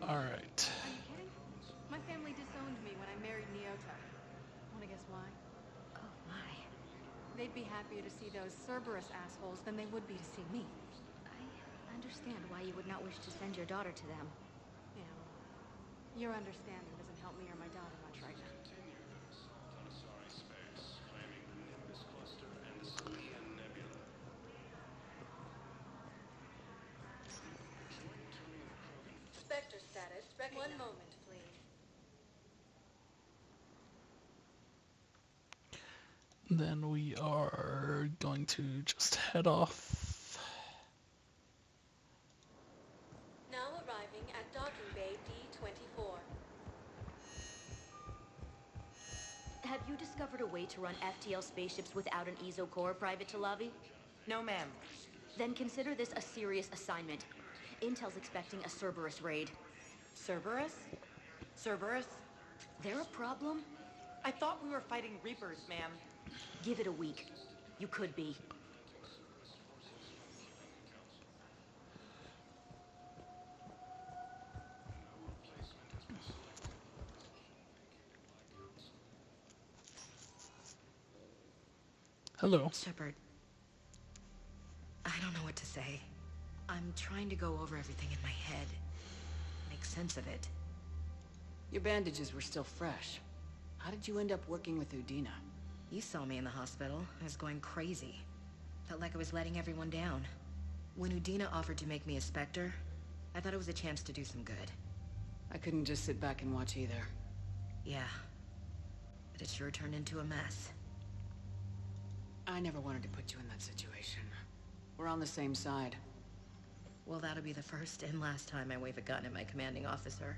Alright. Are you kidding? My family disowned me when I married Nyota. Wanna guess why? Oh, why? They'd be happier to see those Cerberus assholes than they would be to see me. I understand why you would not wish to send your daughter to them. Yeah, well, your understanding doesn't help me or my daughter much right now. Spectre status recognized. One moment, please. Then we are going to just head off. Now arriving at docking bay D24. Have you discovered a way to run FTL spaceships without an EZO core, Private Talavi? No, ma'am. Then consider this a serious assignment. Intel's expecting a Cerberus raid. Cerberus? Cerberus? They're a problem? I thought we were fighting Reapers, ma'am. Give it a week. You could be. Hello. Shepard, I don't know what to say. I'm trying to go over everything in my head. Make sense of it. Your bandages were still fresh. How did you end up working with Udina? You saw me in the hospital. I was going crazy. Felt like I was letting everyone down. When Udina offered to make me a Spectre, I thought it was a chance to do some good. I couldn't just sit back and watch either. Yeah. But it sure turned into a mess. I never wanted to put you in that situation. We're on the same side. Well, that'll be the first and last time I wave a gun at my commanding officer.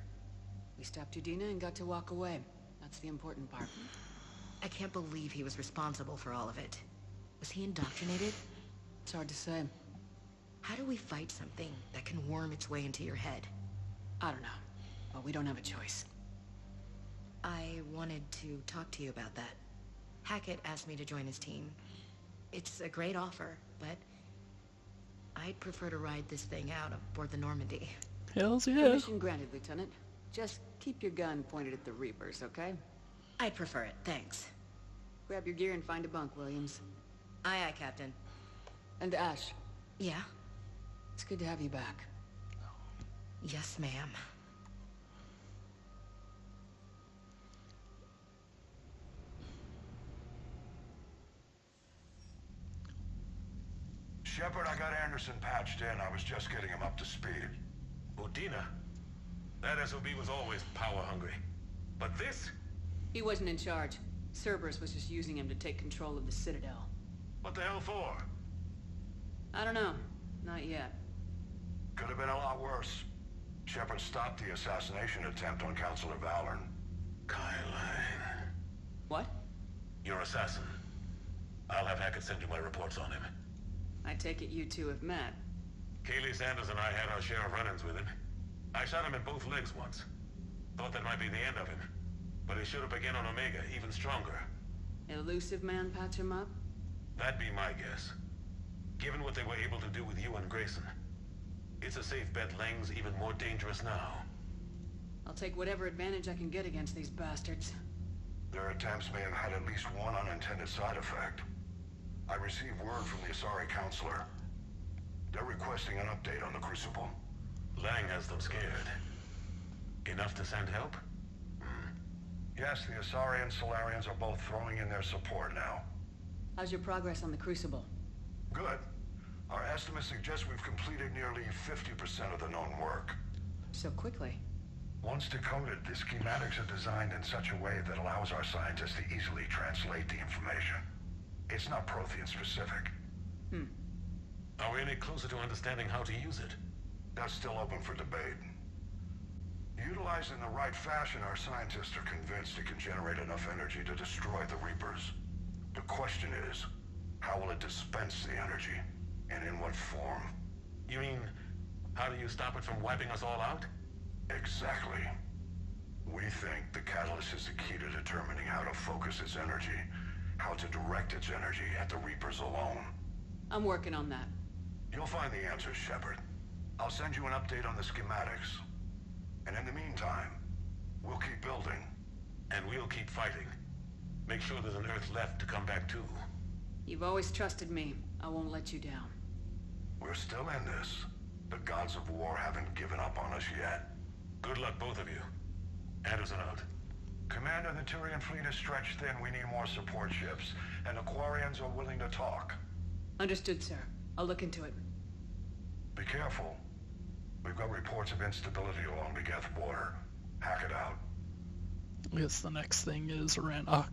We stopped Udina and got to walk away. That's the important part. I can't believe he was responsible for all of it. Was he indoctrinated? It's hard to say. How do we fight something that can worm its way into your head? I don't know. But we don't have a choice. I wanted to talk to you about that. Hackett asked me to join his team. It's a great offer, but I'd prefer to ride this thing out aboard the Normandy. Hells yeah. Permission granted, Lieutenant. Just keep your gun pointed at the Reapers, okay? I'd prefer it, thanks. Grab your gear and find a bunk, Williams. Aye, aye, Captain. And Ash, Yeah? it's good to have you back. Yes, ma'am. Shepard, I got Anderson patched in. I was just getting him up to speed. Udina? That SOB was always power-hungry. But this? He wasn't in charge. Cerberus was just using him to take control of the Citadel. What the hell for? I don't know. Not yet. Could have been a lot worse. Shepard stopped the assassination attempt on Councilor Valorn. Kyline. What? Your assassin. I'll have Hackett send you my reports on him. I take it you two have met. Kaylee Sanders and I had our share of run-ins with him. I shot him in both legs once. Thought that might be the end of him. But he showed up again on Omega, even stronger. Elusive man patch him up? That'd be my guess. Given what they were able to do with you and Grayson. It's a safe bet Lang's even more dangerous now. I'll take whatever advantage I can get against these bastards. Their attempts may have had at least one unintended side effect. I received word from the Asari Counselor. They're requesting an update on the Crucible. Lang has them scared. Enough to send help? Yes, the Asari and Solarians are both throwing in their support now. How's your progress on the Crucible? Good. Our estimates suggest we've completed nearly 50% of the known work. So quickly. Once decoded, the schematics are designed in such a way that allows our scientists to easily translate the information. It's not Prothean specific. Are we any closer to understanding how to use it? That's still open for debate. Utilized in the right fashion, our scientists are convinced it can generate enough energy to destroy the Reapers. The question is, how will it dispense the energy? And in what form? You mean, how do you stop it from wiping us all out? Exactly. We think the catalyst is the key to determining how to focus its energy, how to direct its energy at the Reapers alone. I'm working on that. You'll find the answers, Shepard. I'll send you an update on the schematics. And in the we'll keep fighting. Make sure there's an Earth left to come back to. You've always trusted me. I won't let you down. We're still in this. The gods of war haven't given up on us yet. Good luck, both of you. Anderson out. Commander, the Turian fleet is stretched thin. We need more support ships. And the Quarians are willing to talk. Understood, sir. I'll look into it. Be careful. We've got reports of instability along the Geth border. Hack it out. I guess the next thing is Rannoch.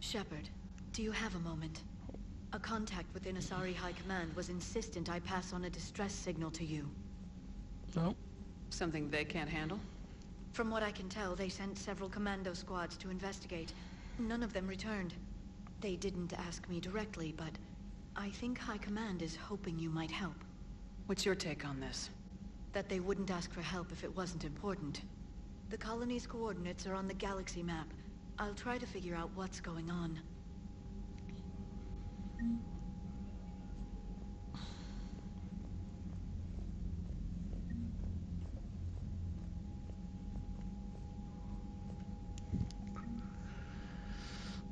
Shepard, do you have a moment? A contact within Asari High Command was insistent I pass on a distress signal to you. Oh, Something they can't handle? From what I can tell, they sent several commando squads to investigate. None of them returned. They didn't ask me directly, but I think High Command is hoping you might help. What's your take on this? That they wouldn't ask for help if it wasn't important. The colony's coordinates are on the galaxy map. I'll try to figure out what's going on.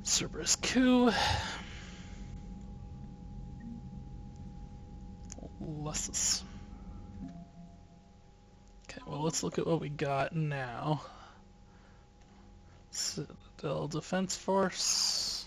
Cerberus coup. Lesuss. Okay, well, let's look at what we got now. Citadel Defense Force.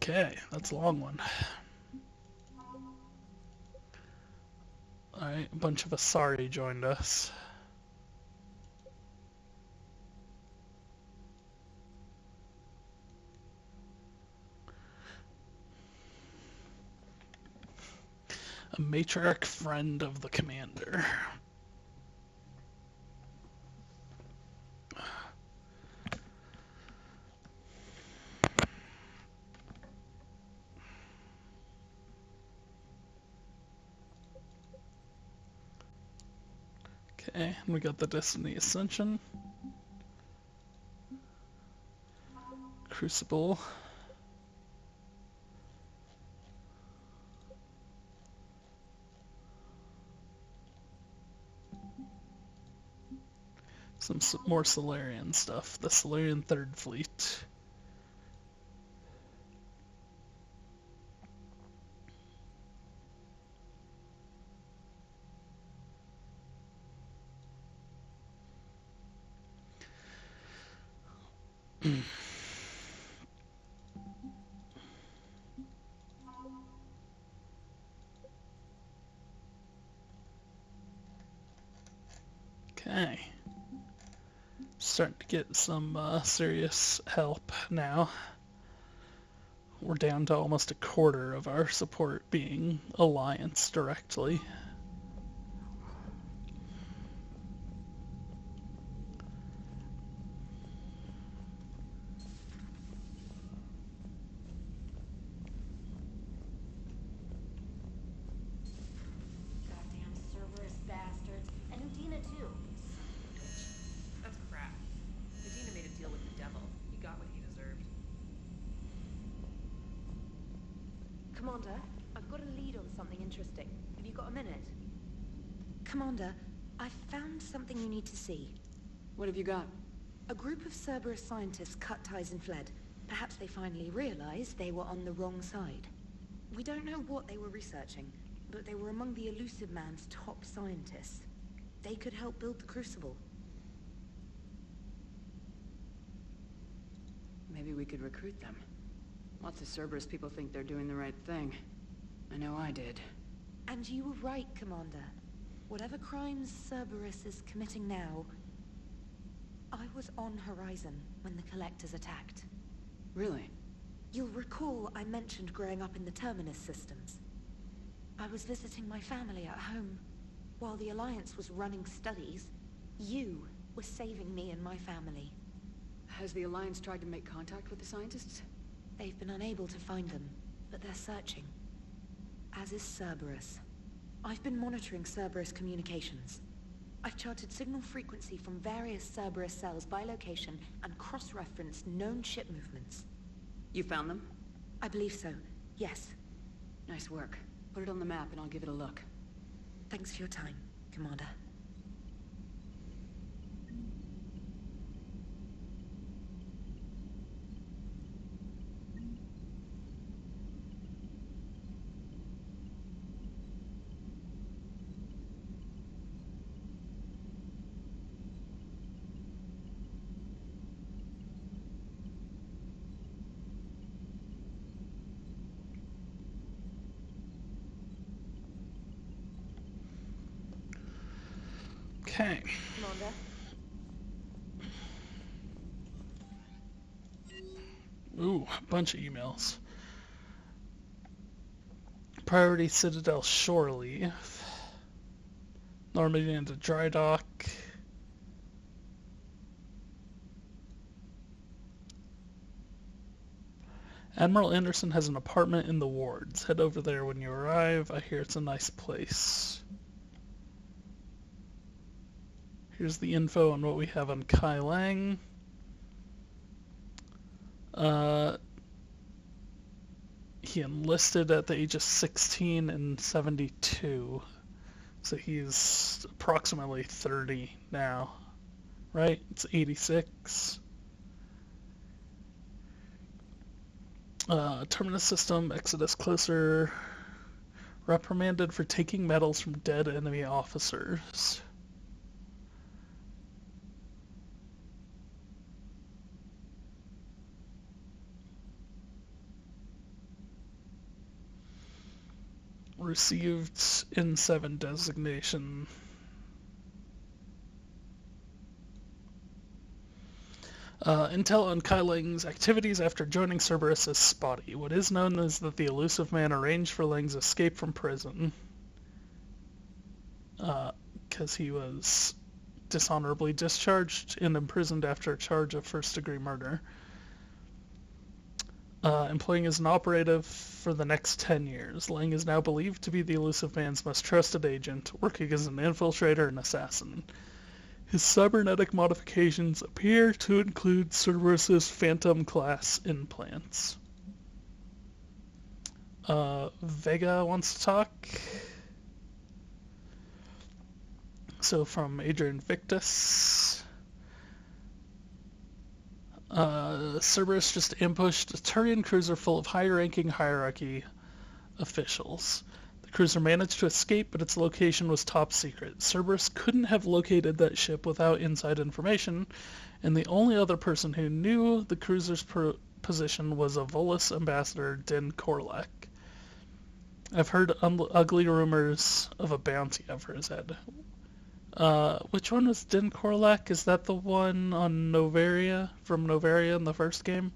Okay, that's a long one. Alright, a bunch of Asari joined us. A matriarch friend of the commander. Okay, and we got the Destiny Ascension. Crucible. Some more Solarian stuff. The Solarian Third Fleet. Okay. Starting to get some serious help now. We're down to almost a quarter of our support being Alliance directly. Goddamn Cerberus bastards. And Udina too. That's crap. Medina made a deal with the devil. He got what he deserved. Commander, I've got a lead on something interesting. Have you got a minute? Commander, I've found something you need to see. What have you got? A group of Cerberus scientists cut ties and fled. Perhaps they finally realized they were on the wrong side. We don't know what they were researching, but they were among the Elusive Man's top scientists. They could help build the Crucible. Maybe we could recruit them. Lots of Cerberus people think they're doing the right thing. I know I did. And you were right, Commander. Whatever crimes Cerberus is committing now, I was on Horizon when the Collectors attacked. Really? You'll recall I mentioned growing up in the Terminus systems. I was visiting my family at home. While the Alliance was running studies, you were saving me and my family. Has the Alliance tried to make contact with the scientists? They've been unable to find them, but they're searching. As is Cerberus. I've been monitoring Cerberus communications. I've charted signal frequency from various Cerberus cells by location and cross-referenced known ship movements. You found them? I believe so, yes. Nice work. Put it on the map and I'll give it a look. Thanks for your time, Commander. Okay. Commander? Ooh, a bunch of emails. Priority Citadel shore leave. Normandy into dry dock. Admiral Anderson has an apartment in the wards. Head over there when you arrive. I hear it's a nice place. Here's the info on what we have on Kai Lang. He enlisted at the age of 16 in 72. So he's approximately 30 now. Right? It's 86. Terminus system, Exodus closer. Reprimanded for taking medals from dead enemy officers. Received N7 designation. Intel on Kai Lang's activities after joining Cerberus is spotty. What is known is that the elusive man arranged for Lang's escape from prison. Because he was dishonorably discharged and imprisoned after a charge of first-degree murder. Employing as an operative for the next 10 years. Lang is now believed to be the elusive man's most trusted agent, working as an infiltrator and assassin. His cybernetic modifications appear to include Cerberus's Phantom-class implants. Vega wants to talk. So from Adrian Victus. Cerberus just ambushed a Turian cruiser full of high-ranking hierarchy officials. The cruiser managed to escape, but its location was top secret. Cerberus couldn't have located that ship without inside information, and the only other person who knew the cruiser's position was a Volus ambassador, Din Korlak. I've heard ugly rumors of a bounty over his head. Which one was Din Korlak? Is that the one on Novaria, from Novaria in the first game?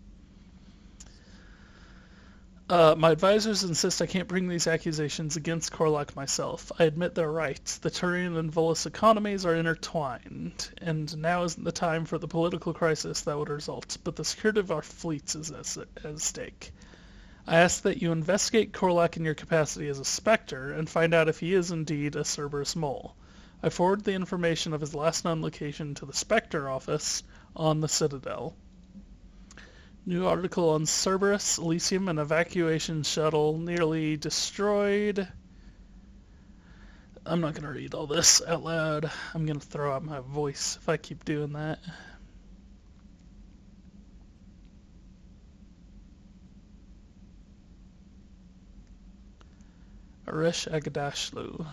My advisors insist I can't bring these accusations against Korlak myself. I admit they're right. The Turian and Volus economies are intertwined, and now isn't the time for the political crisis that would result, but the security of our fleets is at stake. I ask that you investigate Korlak in your capacity as a Spectre, and find out if he is indeed a Cerberus mole. I forward the information of his last known location to the Spectre office on the Citadel. New article on Cerberus, Elysium, and evacuation shuttle nearly destroyed. I'm not going to read all this out loud. I'm going to throw out my voice if I keep doing that. Arish Agadashlu.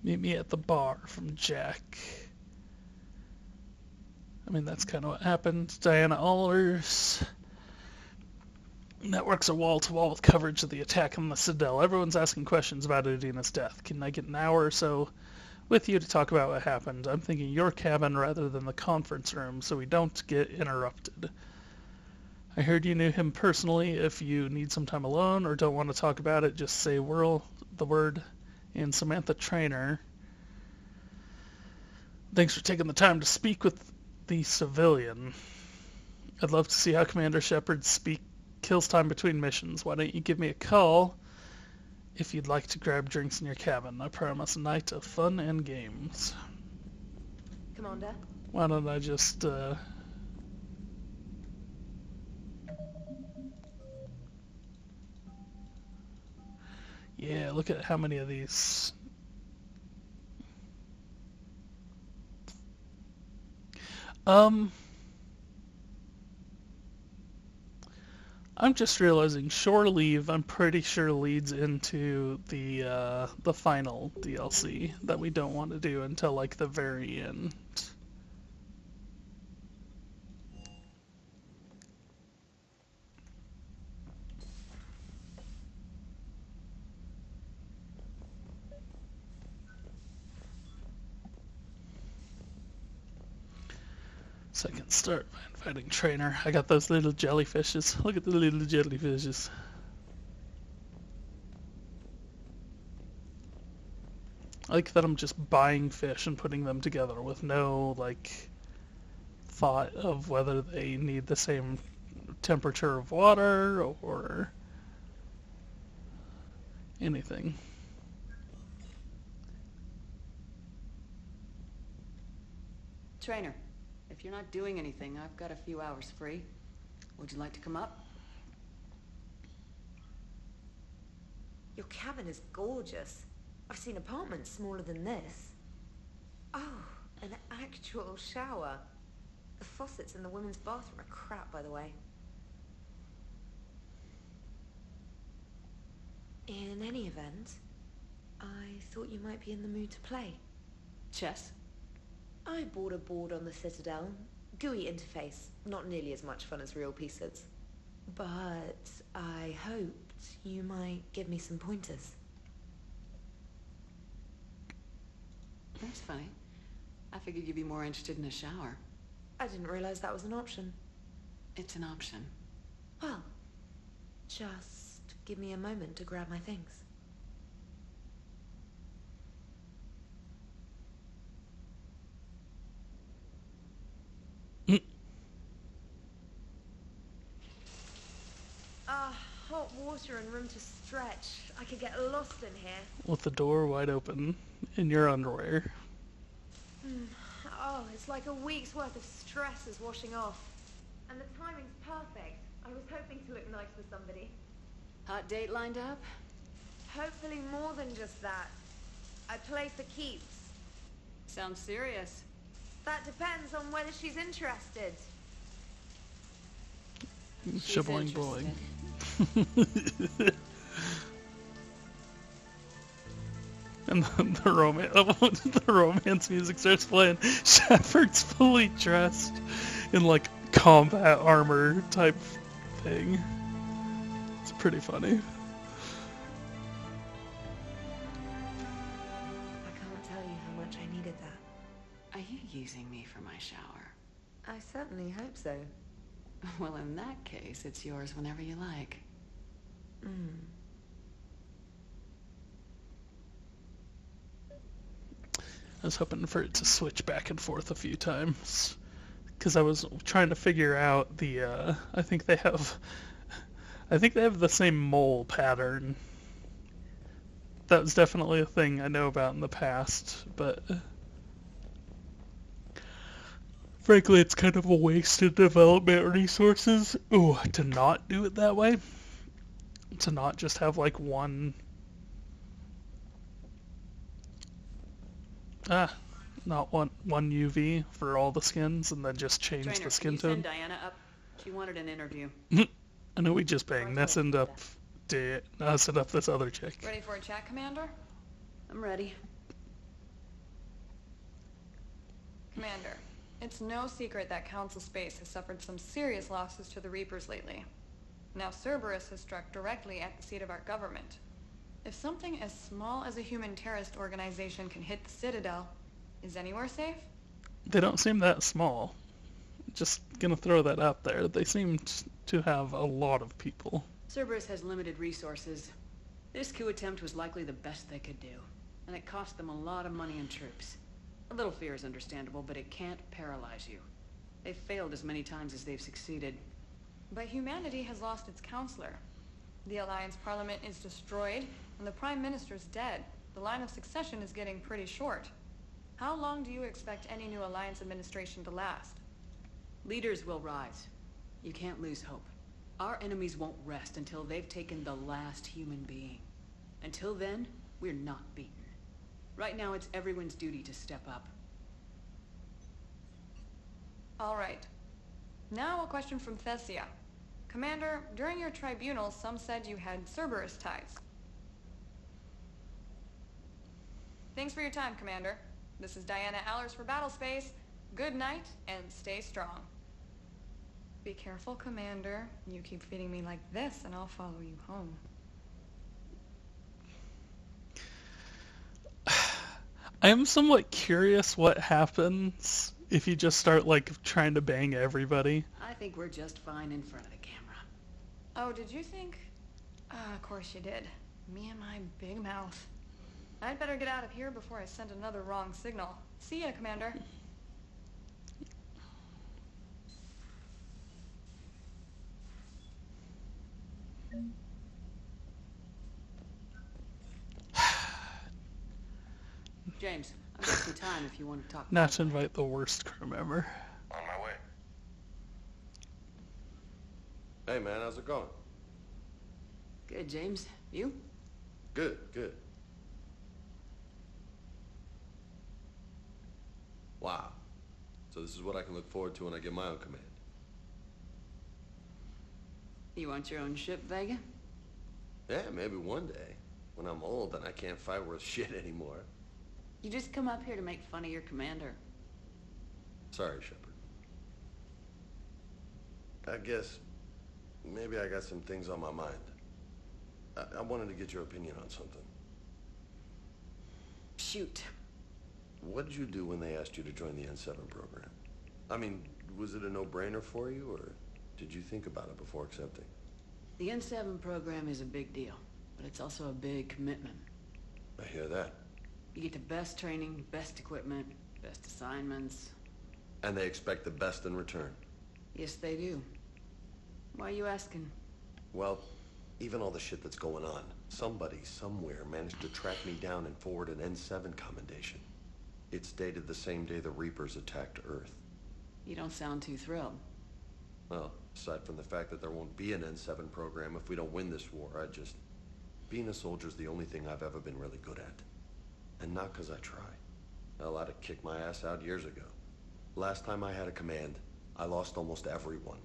Meet me at the bar from Jack. I mean, that's kind of what happened. Diana Allers. Networks are wall-to-wall with coverage of the attack on the Citadel. Everyone's asking questions about Udina's death. Can I get an hour or so with you to talk about what happened? I'm thinking your cabin rather than the conference room so we don't get interrupted. I heard you knew him personally. If you need some time alone or don't want to talk about it, just say whirl the word. And Samantha Trainer. Thanks for taking the time to speak with the civilian. I'd love to see how Commander Shepard kills time between missions. Why don't you give me a call if you'd like to grab drinks in your cabin? I promise a night of fun and games. Commander? Why don't I just, Yeah, look at how many of these. I'm just realizing shore leave, I'm pretty sure leads into the final DLC that we don't want to do until like the very end. Second start fighting trainer. I got those little jellyfishes. Look at the little jellyfishes. I like that I'm just buying fish and putting them together with no like thought of whether they need the same temperature of water or anything. Trainer, if you're not doing anything, I've got a few hours free. Would you like to come up? Your cabin is gorgeous. I've seen apartments smaller than this. Oh, an actual shower. The faucets in the women's bathroom are crap, by the way. In any event, I thought you might be in the mood to play. Chess? I bought a board on the Citadel. GUI interface, not nearly as much fun as real pieces. But I hoped you might give me some pointers. That's funny. I figured you'd be more interested in a shower. I didn't realize that was an option. It's an option. Well, just give me a moment to grab my things. Hot water and room to stretch. I could get lost in here. With the door wide open in your underwear. Oh, it's like a week's worth of stress is washing off. And the timing's perfect. I was hoping to look nice for somebody. Hot date lined up? Hopefully more than just that. I play for keeps. Sounds serious. That depends on whether she's interested. Shibbling boing. And then the romance music starts playing. Shepard's fully dressed in like combat armor type thing. It's pretty funny. I can't tell you how much I needed that. Are you using me for my shower? I certainly hope so. Well, in that case, it's yours whenever you like. I was hoping for it to switch back and forth a few times. Because I was trying to figure out the, I think they have the same mole pattern. That was definitely a thing I know about in the past, but frankly it's kind of a waste of development resources to not do it that way. To not just have like one not one UV for all the skins and then just change Trainer, the skin can you tone. send Diana up? She wanted an interview. I know we just banged. Now send up this other chick. Ready for a chat, Commander? I'm ready. Commander, it's no secret that Council Space has suffered some serious losses to the Reapers lately. Now Cerberus has struck directly at the seat of our government. If something as small as a human terrorist organization can hit the Citadel, is anywhere safe? They don't seem that small. Just gonna throw that out there. They seemed to have a lot of people. Cerberus has limited resources. This coup attempt was likely the best they could do, and it cost them a lot of money and troops. A little fear is understandable, but it can't paralyze you. They've failed as many times as they've succeeded. But humanity has lost its counselor. The Alliance Parliament is destroyed, and the Prime Minister's dead. The line of succession is getting pretty short. How long do you expect any new Alliance administration to last? Leaders will rise. You can't lose hope. Our enemies won't rest until they've taken the last human being. Until then, we're not beaten. Right now, it's everyone's duty to step up. All right. Now a question from Thessia. Commander, during your tribunal, some said you had Cerberus ties. Thanks for your time, Commander. This is Diana Allers for Battlespace. Good night, and stay strong. Be careful, Commander. You keep feeding me like this, and I'll follow you home. I am somewhat curious what happens if you just start, like, trying to bang everybody. I think we're just fine in front of the camera. Oh, did you think? Of course you did. Me and my big mouth. I'd better get out of here before I send another wrong signal. See ya, Commander. James, I've got some time if you want to talk. Not to invite the worst crew member. On my way. Hey man, how's it going? Good, James. You? Good, good. Wow. So this is what I can look forward to when I get my own command. You want your own ship, Vega? Yeah, maybe one day. When I'm old and I can't fight worth shit anymore. You just come up here to make fun of your commander. Sorry, Shepard. I guess maybe I got some things on my mind. I wanted to get your opinion on something. Shoot. What did you do when they asked you to join the N7 program? I mean, was it a no-brainer for you, or did you think about it before accepting? The N7 program is a big deal, but it's also a big commitment. I hear that. You get the best training, best equipment, best assignments. And they expect the best in return. Yes, they do. Why are you asking? Well, even all the shit that's going on, somebody somewhere managed to track me down and forward an N7 commendation. It's dated the same day the Reapers attacked Earth. You don't sound too thrilled. Well, aside from the fact that there won't be an N7 program if we don't win this war, being a soldier's the only thing I've ever been really good at. And not because I try. Hell, I'd have kicked my ass out years ago. Last time I had a command, I lost almost everyone.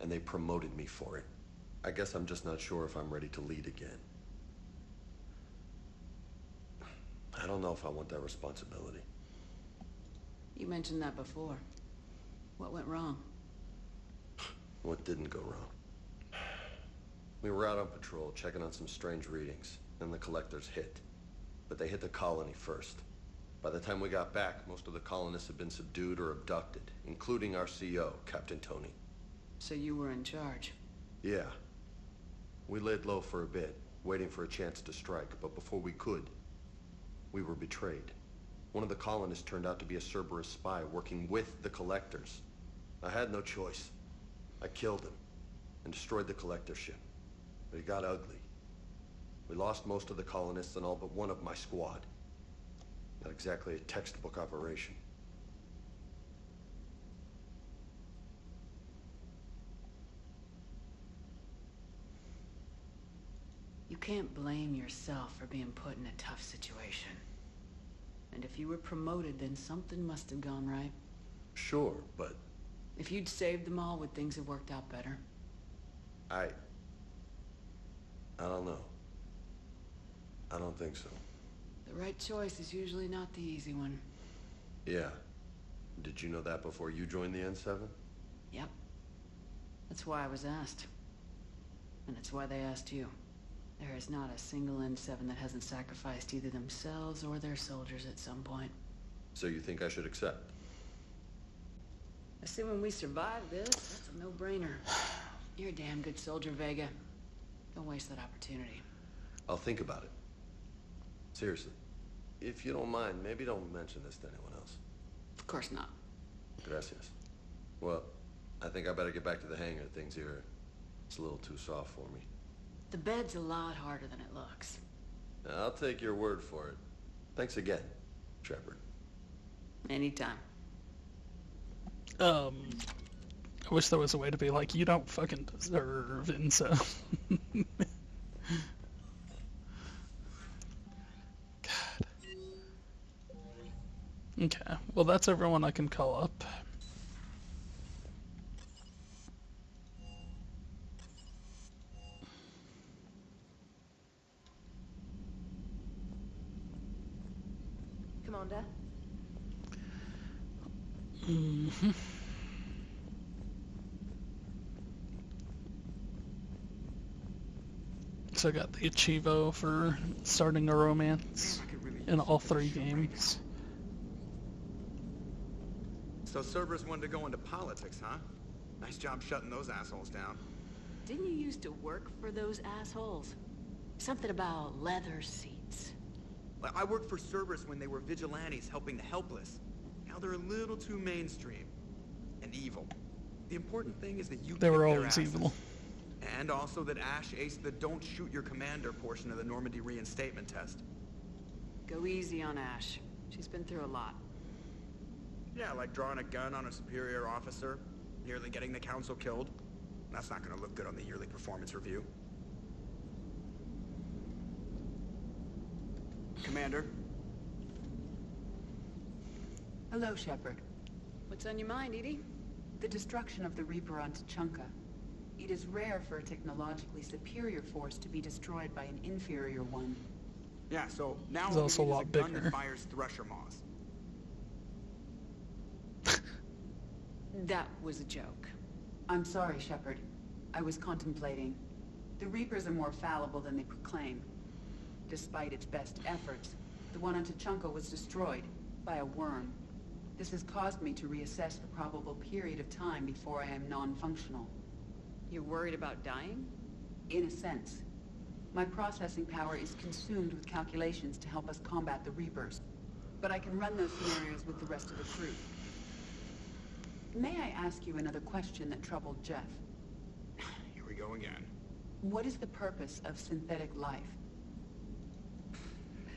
And they promoted me for it. I guess I'm just not sure if I'm ready to lead again. I don't know if I want that responsibility. You mentioned that before. What went wrong? What didn't go wrong? We were out on patrol, checking on some strange readings, and the collectors hit. But they hit the colony first. By the time we got back, most of the colonists had been subdued or abducted, including our CO, Captain Tony. So you were in charge? Yeah. We laid low for a bit, waiting for a chance to strike, but before we could, we were betrayed. One of the colonists turned out to be a Cerberus spy working with the collectors. I had no choice. I killed him and destroyed the collector ship. But it got ugly. We lost most of the colonists and all but one of my squad. Not exactly a textbook operation. You can't blame yourself for being put in a tough situation. And if you were promoted, then something must have gone right. Sure, but... If you'd saved them all, would things have worked out better? I don't know. I don't think so. The right choice is usually not the easy one. Yeah. Did you know that before you joined the N7? Yep. That's why I was asked. And it's why they asked you. There is not a single N7 that hasn't sacrificed either themselves or their soldiers at some point. So you think I should accept? Assuming we survive this, that's a no-brainer. You're a damn good soldier, Vega. Don't waste that opportunity. I'll think about it. Seriously. If you don't mind, maybe don't mention this to anyone else. Of course not. Gracias. Well, I think I better get back to the hangar. Things here, it's a little too soft for me. The bed's a lot harder than it looks. I'll take your word for it. Thanks again, Shepard. Anytime. I wish there was a way to be like, you don't fucking deserve, and so. God. Okay, well that's everyone I can call up. Commander? Mm-hmm. So I got the Achievo for starting a romance in all 3 games. So Cerberus wanted to go into politics, huh? Nice job shutting those assholes down. Didn't you used to work for those assholes? Something about leather seats. I worked for Cerberus when they were vigilantes helping the helpless. Now they're a little too mainstream. And evil. The important thing is that you They were kick their always asses. evil. And also that Ash aced the don't shoot your commander portion of the Normandy reinstatement test. Go easy on Ash. She's been through a lot. Yeah, like drawing a gun on a superior officer, nearly getting the council killed. That's not gonna look good on the yearly performance review. Commander? Hello, Shepard. What's on your mind, Edie? The destruction of the Reaper on Tuchanka. It is rare for a technologically superior force to be destroyed by an inferior one. Yeah, so now He's all also we a need lot is a gun bigger. that fires thresher maws. That was a joke. I'm sorry, Shepard. I was contemplating. The Reapers are more fallible than they proclaim. Despite its best efforts, the one on Tuchanka was destroyed by a worm. This has caused me to reassess the probable period of time before I am non-functional. You're worried about dying? In a sense. My processing power is consumed with calculations to help us combat the Reapers. But I can run those scenarios with the rest of the crew. May I ask you another question that troubled Jeff? Here we go again. What is the purpose of synthetic life?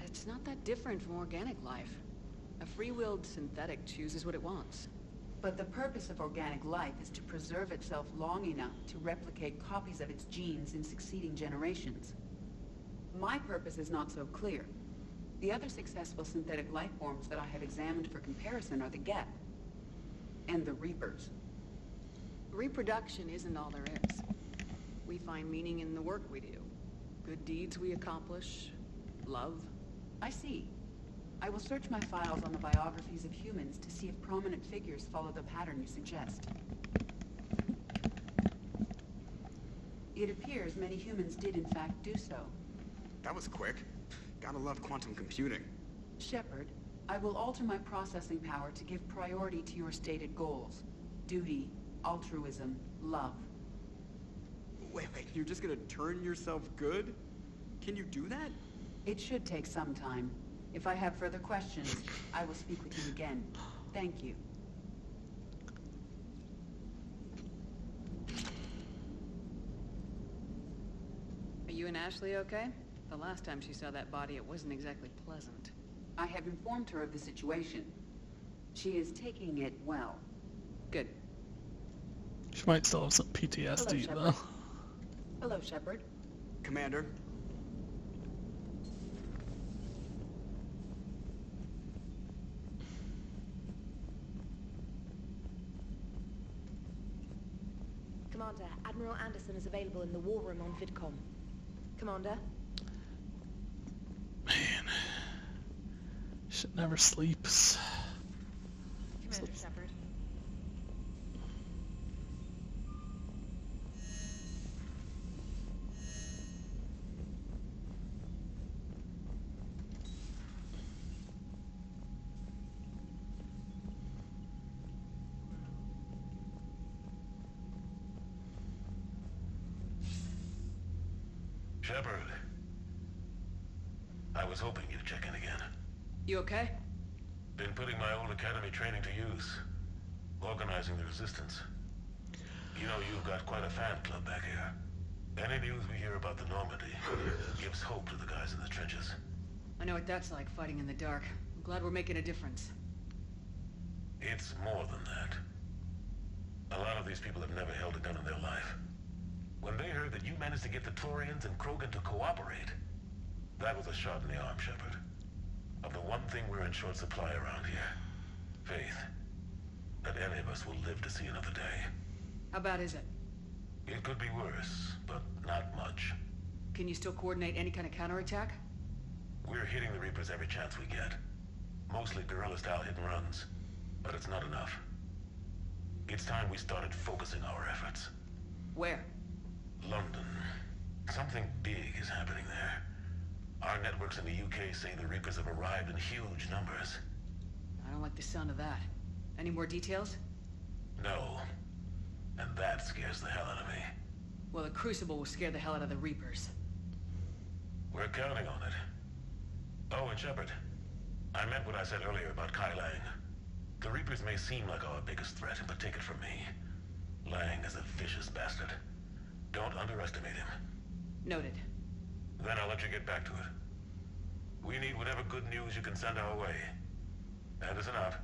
It's not that different from organic life. A free-willed synthetic chooses what it wants. But the purpose of organic life is to preserve itself long enough to replicate copies of its genes in succeeding generations. My purpose is not so clear. The other successful synthetic life forms that I have examined for comparison are the Geth and the Reapers. Reproduction isn't all there is. We find meaning in the work we do. Good deeds we accomplish. Love. I see. I will search my files on the biographies of humans to see if prominent figures follow the pattern you suggest. It appears many humans did in fact do so. That was quick. Gotta love quantum computing. Shepard, I will alter my processing power to give priority to your stated goals. Duty, altruism, love. Wait, you're just gonna turn yourself good? Can you do that? It should take some time. If I have further questions, I will speak with you again. Thank you. Are you and Ashley okay? The last time she saw that body, it wasn't exactly pleasant. I have informed her of the situation. She is taking it well. Good. She might still have some PTSD, Hello, though. Shepard. Hello, Shepard. Commander? Commander, Admiral Anderson is available in the war room on VidCom. Commander? Man. Shit never sleeps. Commander Shepard. Shepard. I was hoping you'd check in again. You okay? Been putting my old academy training to use. Organizing the resistance. You know, you've got quite a fan club back here. Any news we hear about the Normandy gives hope to the guys in the trenches. I know what that's like, fighting in the dark. I'm glad we're making a difference. It's more than that. A lot of these people have never held a gun in their life. When they heard that you managed to get the Torians and Krogan to cooperate, that was a shot in the arm, Shepard. Of the one thing we're in short supply around here. Faith. That any of us will live to see another day. How bad is it? It could be worse, but not much. Can you still coordinate any kind of counterattack? We're hitting the Reapers every chance we get. Mostly guerrilla-style hit and runs, but it's not enough. It's time we started focusing our efforts. Where? London. Something big is happening there. Our networks in the UK say the Reapers have arrived in huge numbers. I don't like the sound of that. Any more details? No. And that scares the hell out of me. Well, the Crucible will scare the hell out of the Reapers. We're counting on it. Oh, and Shepard, I meant what I said earlier about Kai Lang. The Reapers may seem like our biggest threat, but take it from me. Lang is a vicious bastard. Don't underestimate him. Noted. Then I'll let you get back to it. We need whatever good news you can send our way. Anderson out.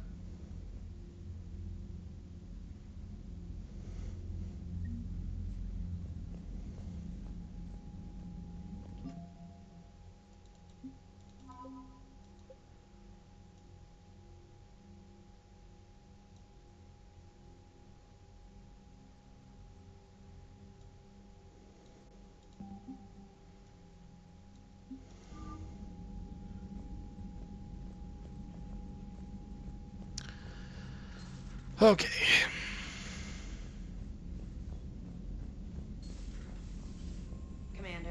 Okay. Commander.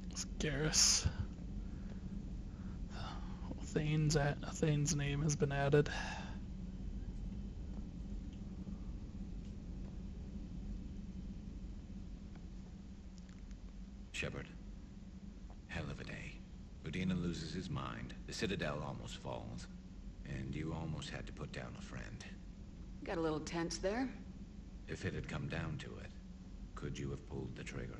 It's Garrus. Thane's name has been added. Shepard. Hell of a day. Udina loses his mind, the Citadel almost falls, and you almost had to put down a friend. Got a little tense there. If it had come down to it, could you have pulled the trigger?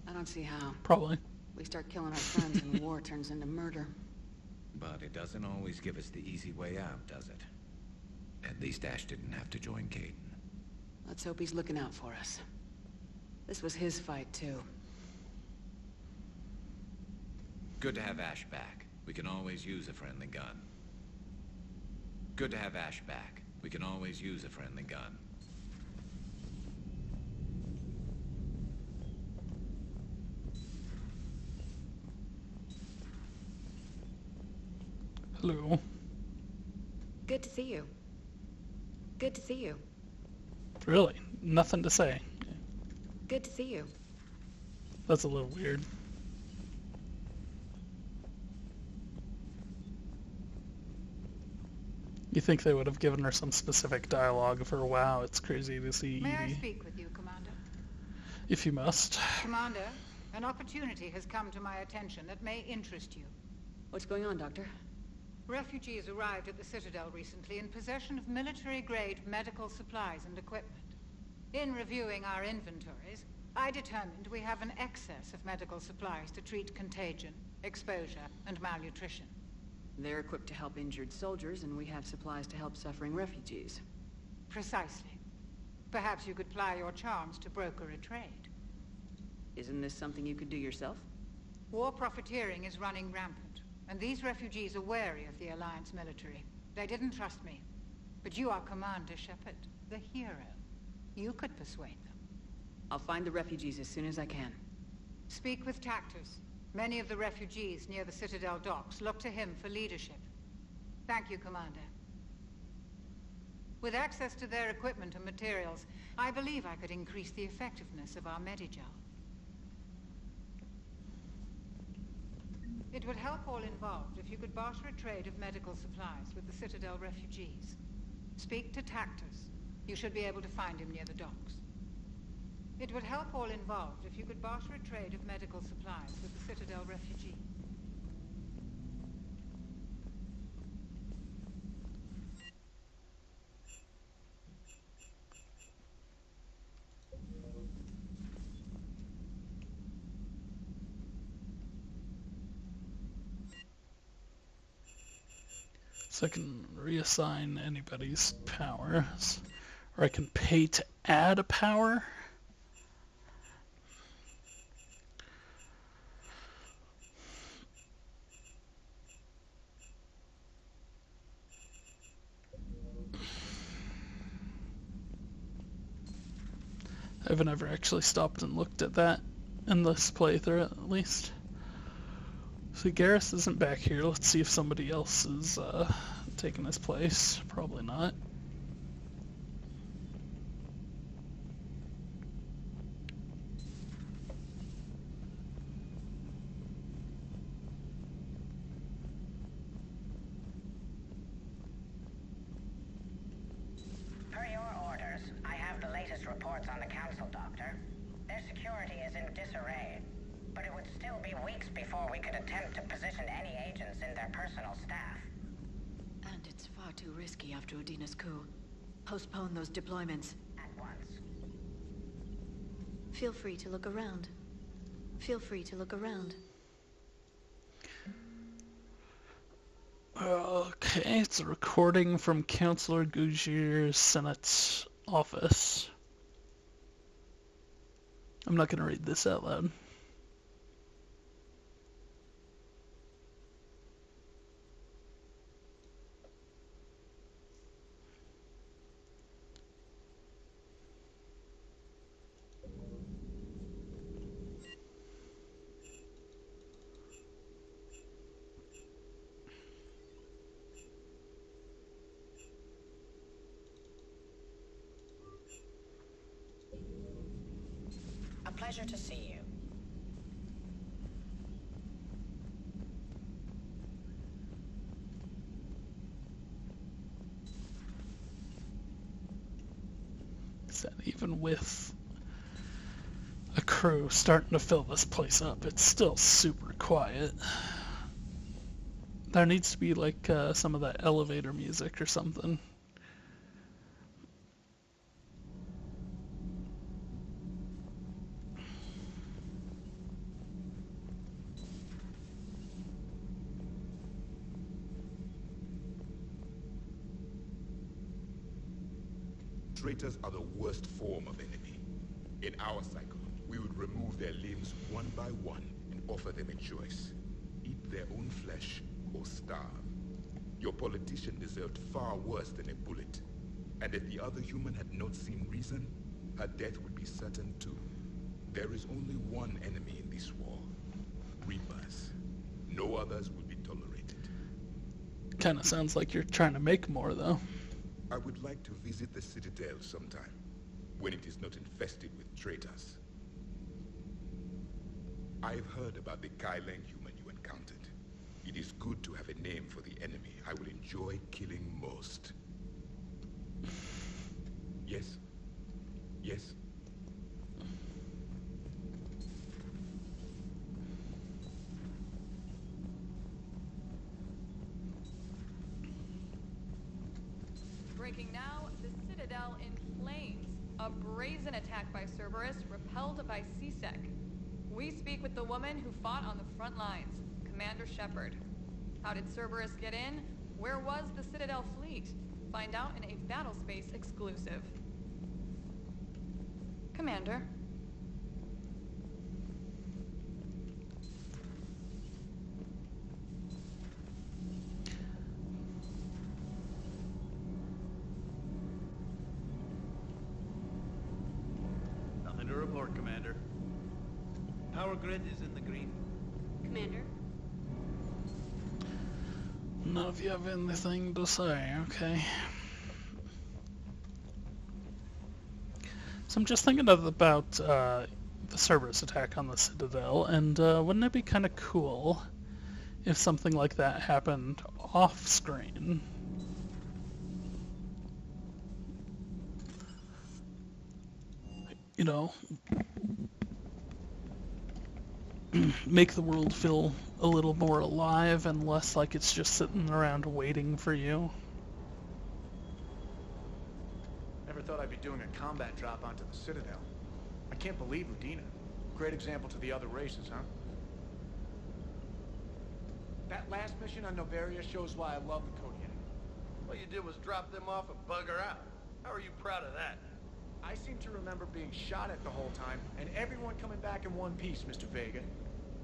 I don't see how. Probably. We start killing our friends and the war turns into murder. But it doesn't always give us the easy way out, does it? At least Ash didn't have to join Caden. Let's hope he's looking out for us. This was his fight, too. Good to have Ash back. We can always use a friendly gun. Good to have Ash back. We can always use a friendly gun. Hello. Good to see you. Good to see you. Really? Nothing to say. Good to see you. That's a little weird. You think they would have given her some specific dialogue of her, wow, it's crazy to see May I Edie. speak with you, Commander? If you must. Commander, an opportunity has come to my attention that may interest you. What's going on, Doctor? Refugees arrived at the Citadel recently in possession of military-grade medical supplies and equipment. In reviewing our inventories, I determined we have an excess of medical supplies to treat contagion, exposure, and malnutrition. They're equipped to help injured soldiers, and we have supplies to help suffering refugees. Precisely. Perhaps you could ply your charms to broker a trade. Isn't this something you could do yourself? War profiteering is running rampant, and these refugees are wary of the Alliance military. They didn't trust me. But you are Commander Shepard, the hero. You could persuade them. I'll find the refugees as soon as I can. Speak with Tactus. Many of the refugees near the Citadel docks look to him for leadership. Thank you, Commander. With access to their equipment and materials, I believe I could increase the effectiveness of our Medigel. It would help all involved if you could barter a trade of medical supplies with the Citadel refugees. Speak to Tactus. You should be able to find him near the docks. It would help all involved if you could barter a trade of medical supplies with the Citadel refugees. So I can reassign anybody's powers, or I can pay to add a power. I haven't ever actually stopped and looked at that in this playthrough, at least. So Garrus isn't back here. Let's see if somebody else is taking his place. Probably not. Per your orders, I have the latest reports on the Council, Doctor. Their security is in disarray, but it would still be weeks before we could attempt to position any agents in their personal staff. And it's far too risky after Udina's coup. Postpone those deployments. At once. Feel free to look around. Feel free to look around. Okay, it's a recording from Councillor Gougier's Senate office. I'm not going to read this out loud. A pleasure to see you. Is that even with a crew starting to fill this place up, it's still super quiet. There needs to be like some of that elevator music or something. Traitors are the worst form of enemy. In our cycle, we would remove their limbs one by one and offer them a choice. Eat their own flesh or starve. Your politician deserved far worse than a bullet. And if the other human had not seen reason, her death would be certain too. There is only one enemy in this war. Reapers. No others will be tolerated. Kinda sounds like you're trying to make more, though. I would like to visit the Citadel sometime, when it is not infested with traitors. I've heard about the Kylan human you encountered. It is good to have a name for the enemy I will enjoy killing most. Yes? Yes? Breaking now, the Citadel in flames. A brazen attack by Cerberus, repelled by C-Sec. We speak with the woman who fought on the front lines, Commander Shepard. How did Cerberus get in? Where was the Citadel fleet? Find out in a Battlespace exclusive. Commander. Nothing to report, Commander. Power grid is in the green. Commander? None of you have anything to say, okay. So I'm just thinking about the Cerberus attack on the Citadel, and wouldn't it be kind of cool if something like that happened off screen, you know, make the world feel a little more alive and less like it's just sitting around waiting for you. Never thought I'd be doing a combat drop onto the Citadel. I can't believe Udina. Great example to the other races, huh? That last mission on Noveria shows why I love the Kodiak. All you did was drop them off and bugger out. How are you proud of that? I seem to remember being shot at the whole time, and everyone coming back in one piece, Mr. Vega.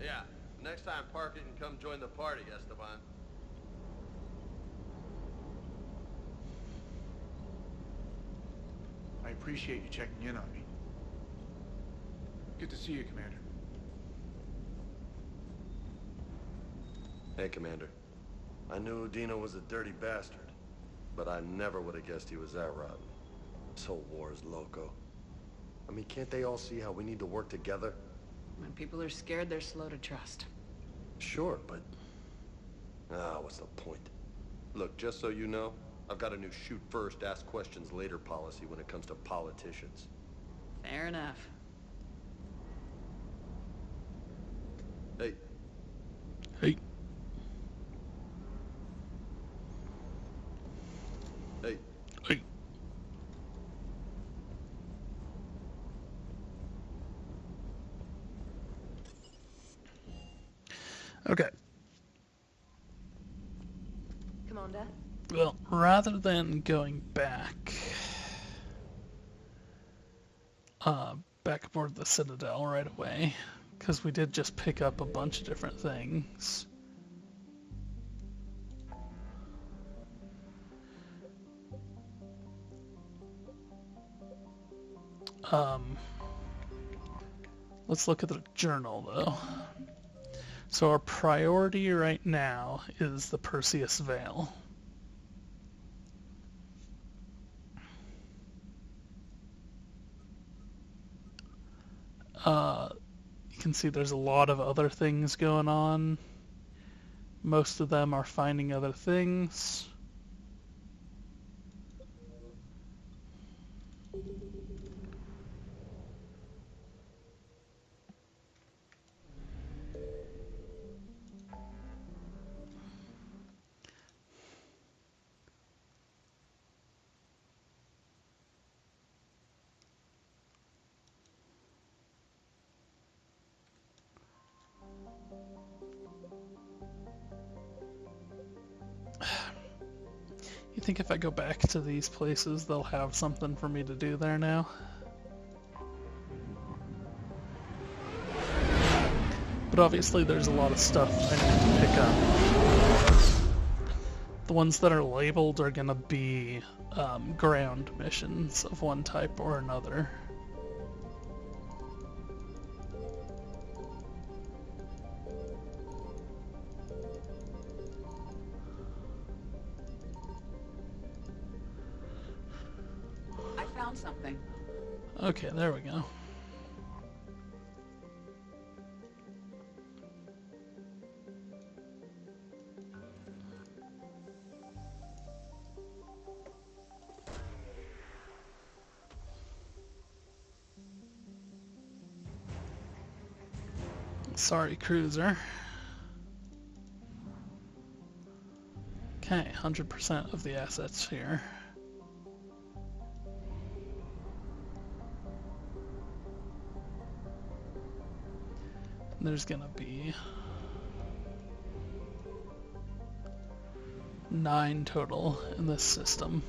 Yeah, next time park it and come join the party, Esteban. I appreciate you checking in on me. Good to see you, Commander. Hey, Commander. I knew Udina was a dirty bastard, but I never would have guessed he was that rotten. This whole war is loco. I mean, can't they all see how we need to work together? When people are scared, they're slow to trust. Sure, but... what's the point? Look, just so you know, I've got a new shoot first, ask questions later policy when it comes to politicians. Fair enough. Hey. Hey. Hey. Hey. Okay. Commander? Well, rather than going back aboard the Citadel right away, because we did just pick up a bunch of different things. Let's look at the journal, though. So our priority right now is the Perseus Veil. You can see there's a lot of other things going on. Most of them are finding other things. You think if I go back to these places, they'll have something for me to do there now? But obviously there's a lot of stuff I need to pick up. The ones that are labeled are going to be ground missions of one type or another. Found something. Okay, there we go. Sorry, cruiser. Okay, 100% of the assets here. There's gonna be 9 total in this system.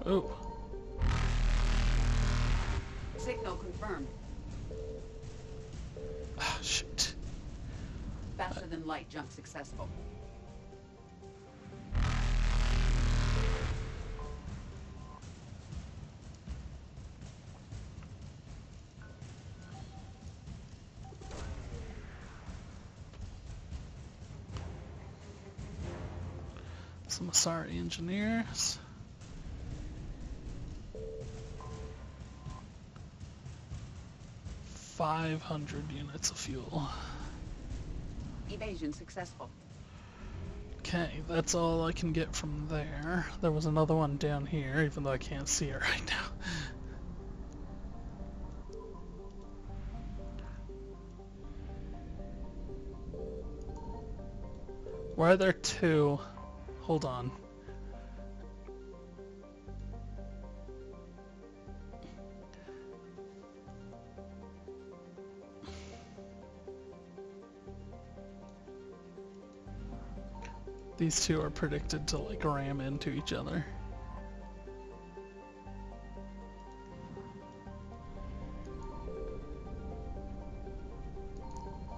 Oh. Signal confirmed. Ah, shoot. Faster than light jump successful. Some Asari engineers. 500 units of fuel. Evasion successful. Okay, that's all I can get from there. There was another one down here, even though I can't see it right now. Why are there two? Hold on. These two are predicted to like ram into each other.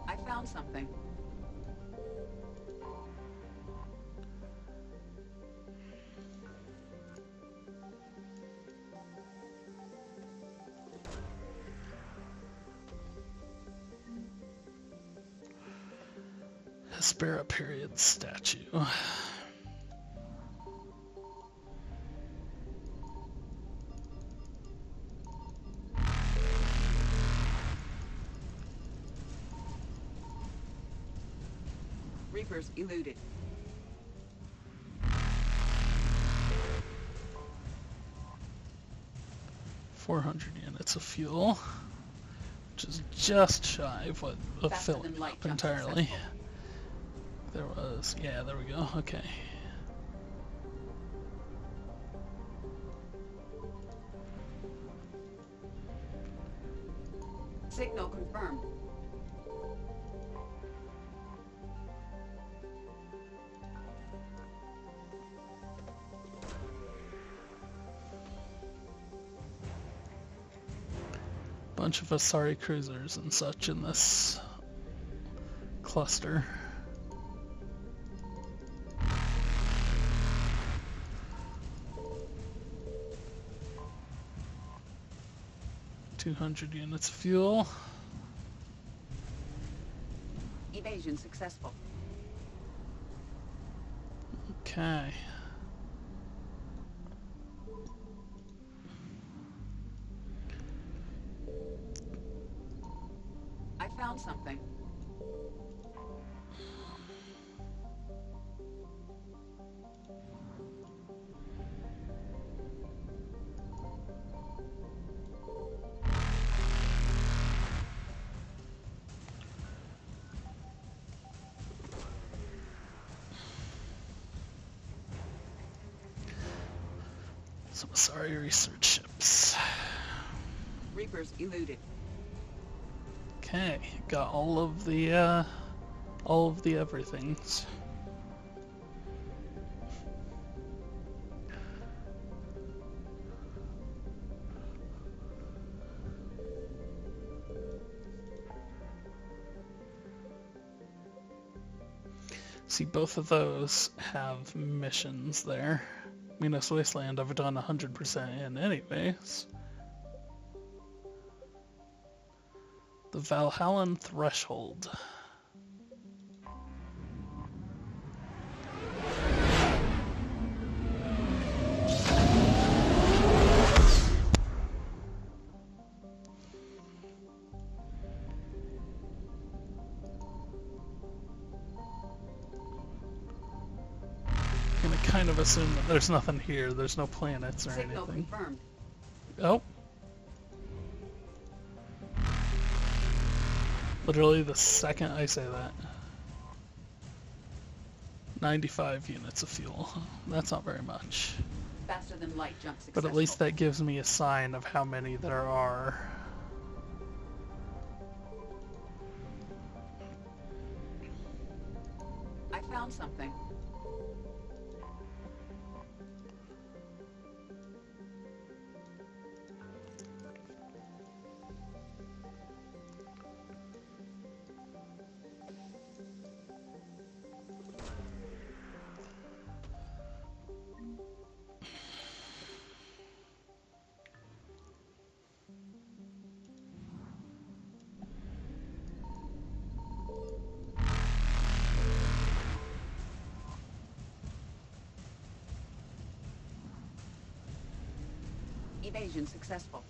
I found something. Hespera period statue. Reapers eluded. $400 units of fuel, which is just shy of what of Faster filling than light up jump entirely. successful. There was, yeah, there we go. Okay. Signal confirmed. Bunch of Asari cruisers and such in this cluster. $200 units of fuel. Evasion successful. Okay. I found something. Some Asari research ships. Reapers eluded. Okay, got all of the everythings. See, both of those have missions there. Minas Wasteland I've done 100% in anyways. The Valhallan Threshold. I'm gonna kind of assume that there's nothing here. There's no planets or Signal anything. confirmed. Oh. Literally the second I say that. 95 units of fuel. That's not very much. Faster than light jump successful. But at least that gives me a sign of how many there are. I found something. Evasion successful.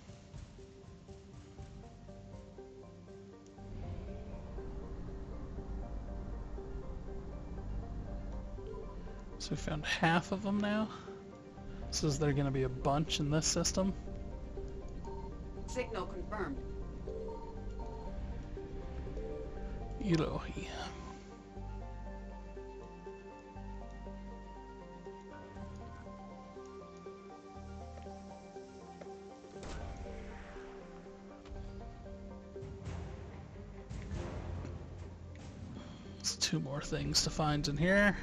So we found half of them now. So is there going to be a bunch in this system? Signal confirmed. Elohi. There's 2 more things to find in here.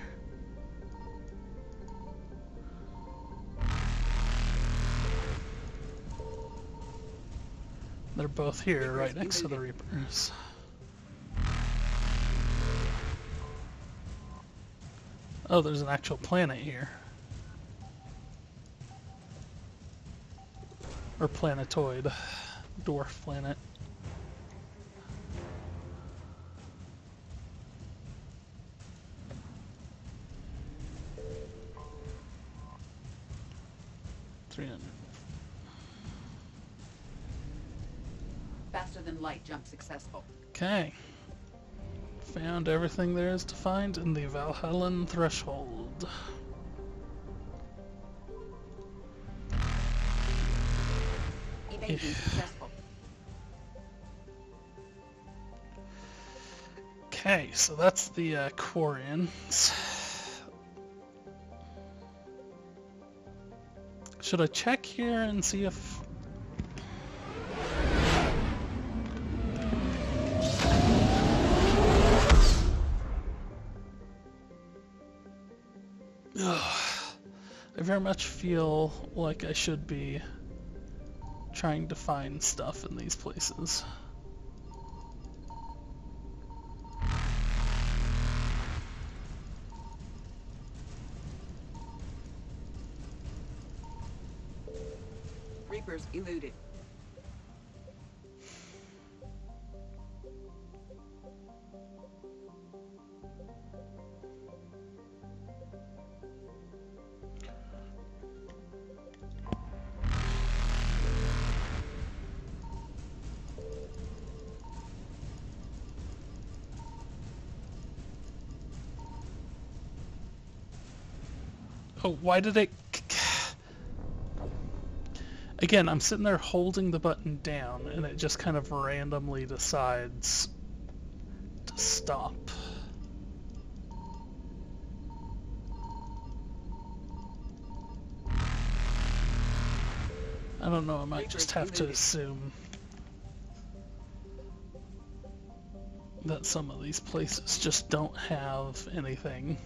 They're both here, right next to the Reapers. Oh, there's an actual planet here. Or planetoid. Dwarf planet. Faster than light jump successful. Okay. Found everything there is to find in the Valhallan Threshold. Evasion successful. Okay, so that's the Quarians. Should I check here and see if... I very much feel like I should be trying to find stuff in these places. Reapers eluded. Oh, why did it... Again, I'm sitting there holding the button down, and it just kind of randomly decides to stop. I don't know, I might just have to assume that some of these places just don't have anything.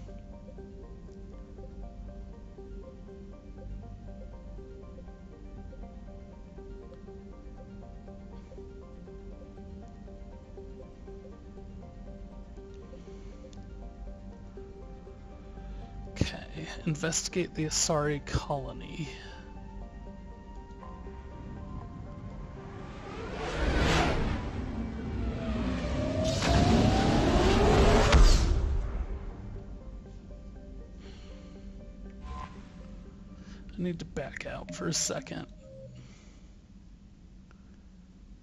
Okay, investigate the Asari colony. I need to back out for a second,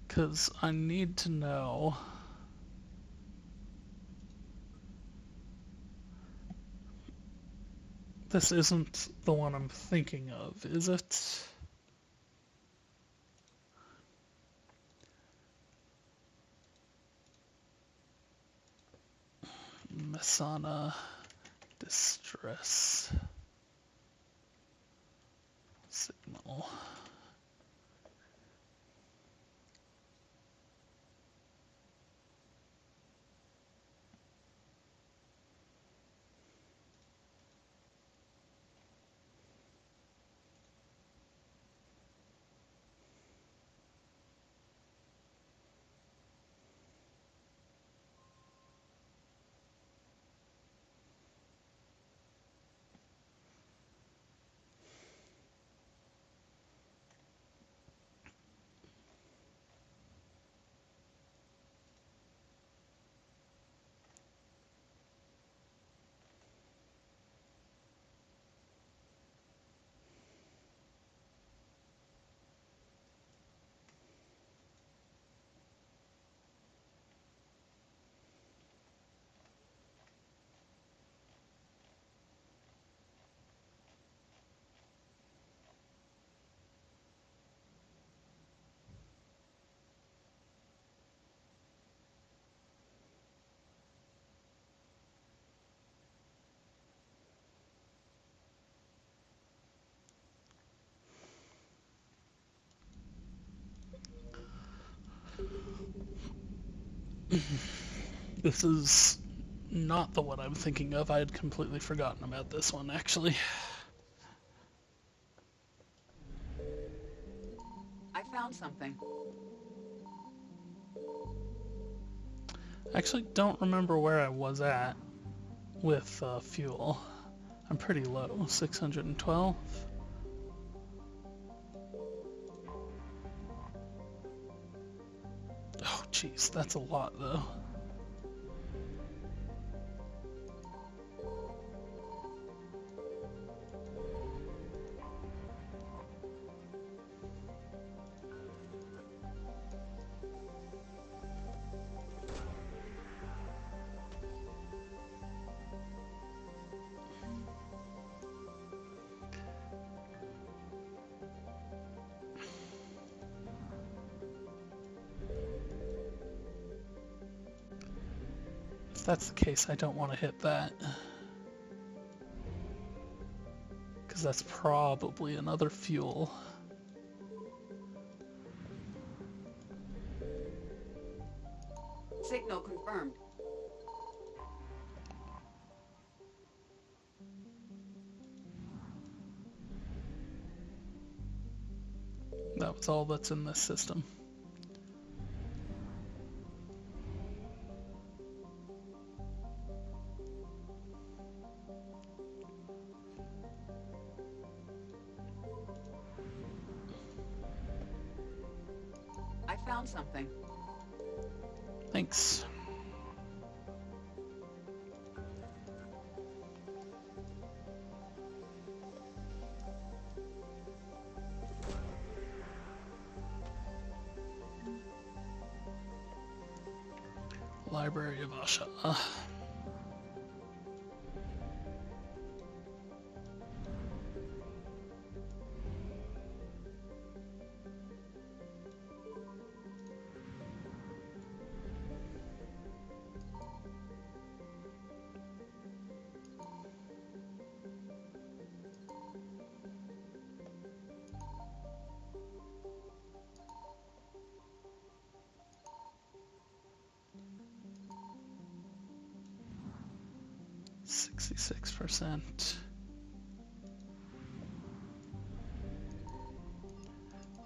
because I need to know this isn't the one I'm thinking of, is it? Masana distress signal. This is not the one I'm thinking of. I had completely forgotten about this one, actually. I found something. I actually don't remember where I was at with fuel. I'm pretty low, 612. Oh, jeez, that's a lot, though. If that's the case, I don't want to hit that. Because that's probably another fuel. Signal confirmed. That was all that's in this system. I found something. Thanks. Library of Asha. 66%.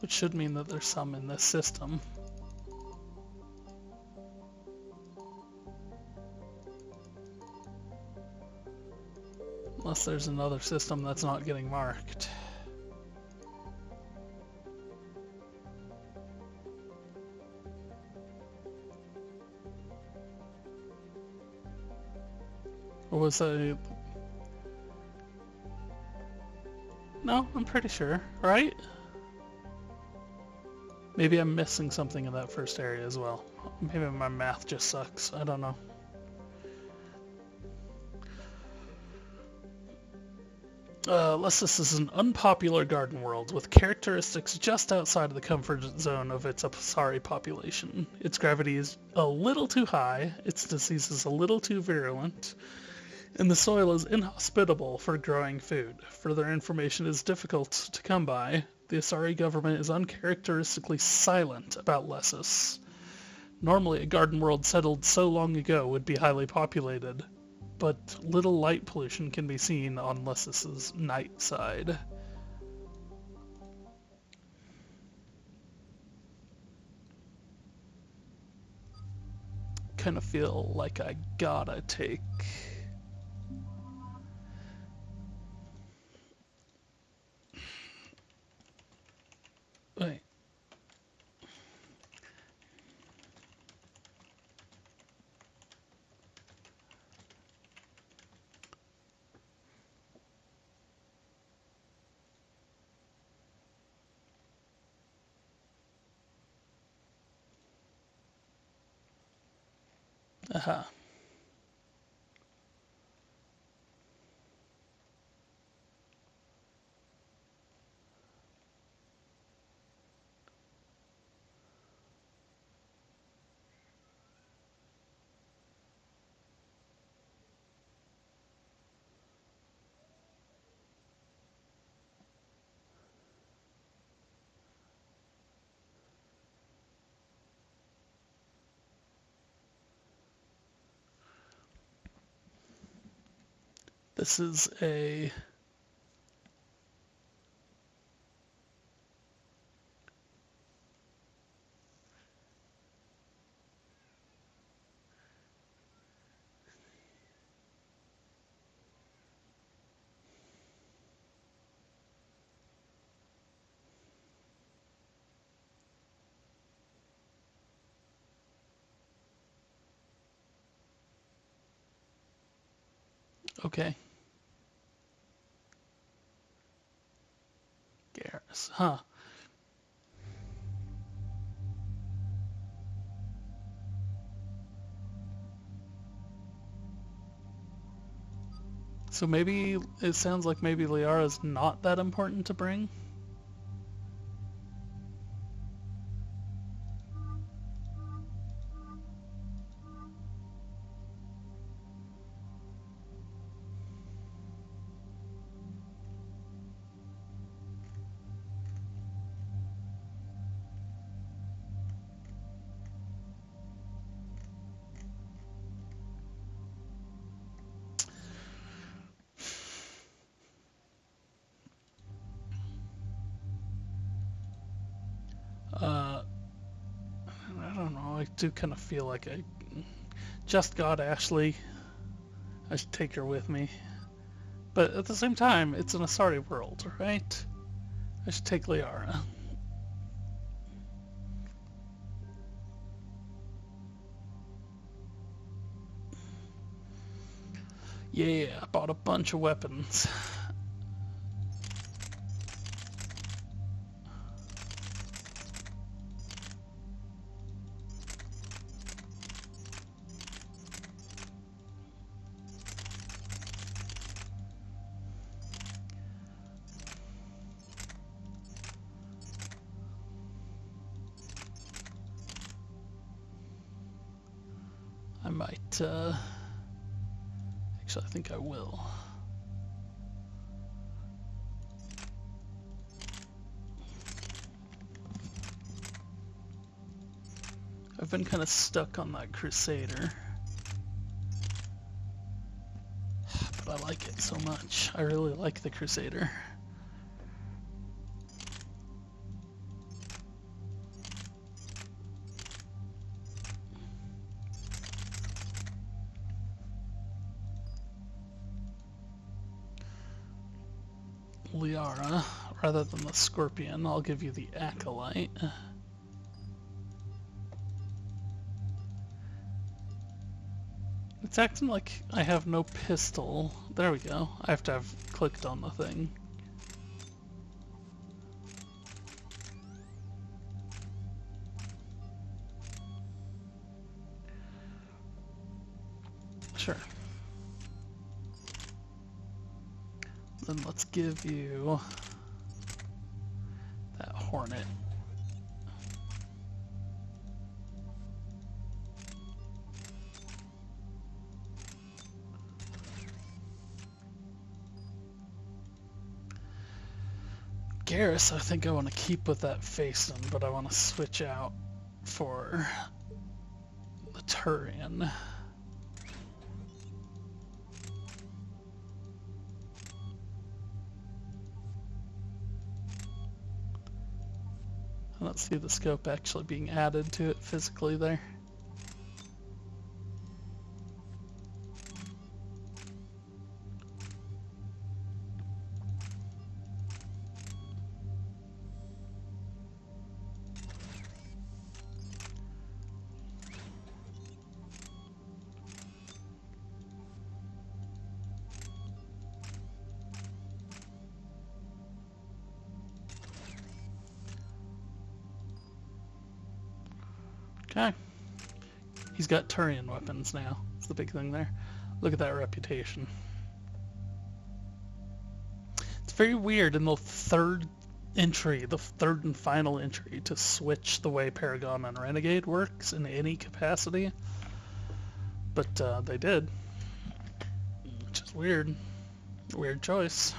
Which should mean that there's some in this system. Unless there's another system that's not getting marked. Or was I... No, I'm pretty sure, right? Maybe I'm missing something in that first area as well. Maybe my math just sucks, I don't know. Lesuss is an unpopular garden world with characteristics just outside of the comfort zone of its Apsari population. Its gravity is a little too high, its disease is a little too virulent, and the soil is inhospitable for growing food. Further information is difficult to come by. The Asari government is uncharacteristically silent about Lesuss. Normally, a garden world settled so long ago would be highly populated, but little light pollution can be seen on Lesuss's night side. Kind of feel like I gotta take... Wait. Aha. This is a... Okay. Garrus, huh. So maybe, it sounds like maybe Liara's not that important to bring? I don't know, I do kind of feel like I just got Ashley. I should take her with me. But at the same time, it's an Asari world, right? I should take Liara. Yeah, I bought a bunch of weapons. I might, actually I think I will. I've been kind of stuck on that Crusader. But I like it so much. I really like the Crusader. Liara, rather than the Scorpion, I'll give you the Acolyte. It's acting like I have no pistol. There we go. I have to have clicked on the thing. Sure. Then let's give you that Hornet. Garrus, I think I want to keep with that Faison, but I want to switch out for the Turian. I don't see the scope actually being added to it physically there. Okay. He's got Turian weapons now. That's the big thing there. Look at that reputation. It's very weird in the third entry, the third and final entry, to switch the way Paragon and Renegade works in any capacity. But they did. Which is weird. Weird choice.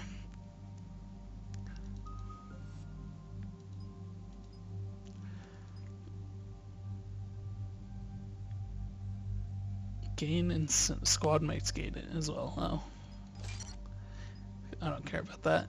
Gain and squad mates gain it as well. Oh. I don't care about that.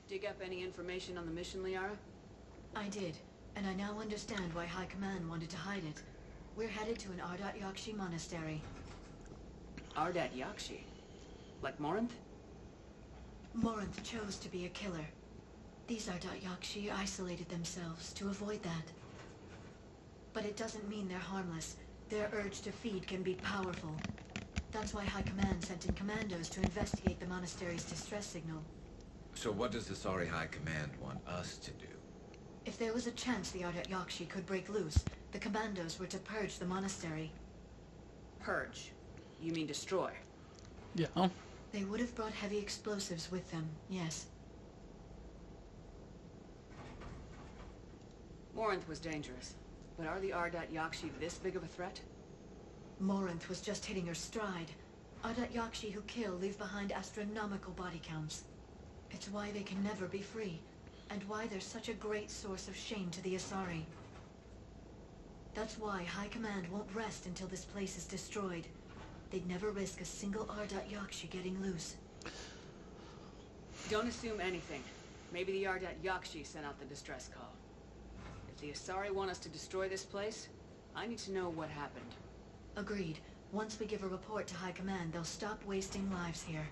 Dig up any information on the mission, Liara? I did, and I now understand why High Command wanted to hide it. We're headed to an Ardat Yakshi monastery. Ardat Yakshi? Like Morinth? Morinth chose to be a killer. These Ardat Yakshi isolated themselves to avoid that. But it doesn't mean they're harmless. Their urge to feed can be powerful. That's why High Command sent in commandos to investigate the monastery's distress signal. So what does the Sorry High Command want us to do? If there was a chance the Ardat Yakshi could break loose, the commandos were to purge the monastery. Purge? You mean destroy? Yeah. They would have brought heavy explosives with them, yes. Morinth was dangerous, but are the Ardat Yakshi this big of a threat? Morinth was just hitting her stride. Ardat Yakshi who kill leave behind astronomical body counts. It's why they can never be free, and why they're such a great source of shame to the Asari. That's why High Command won't rest until this place is destroyed. They'd never risk a single Ardat Yakshi getting loose. Don't assume anything. Maybe the Ardat Yakshi sent out the distress call. If the Asari want us to destroy this place, I need to know what happened. Agreed. Once we give a report to High Command, they'll stop wasting lives here.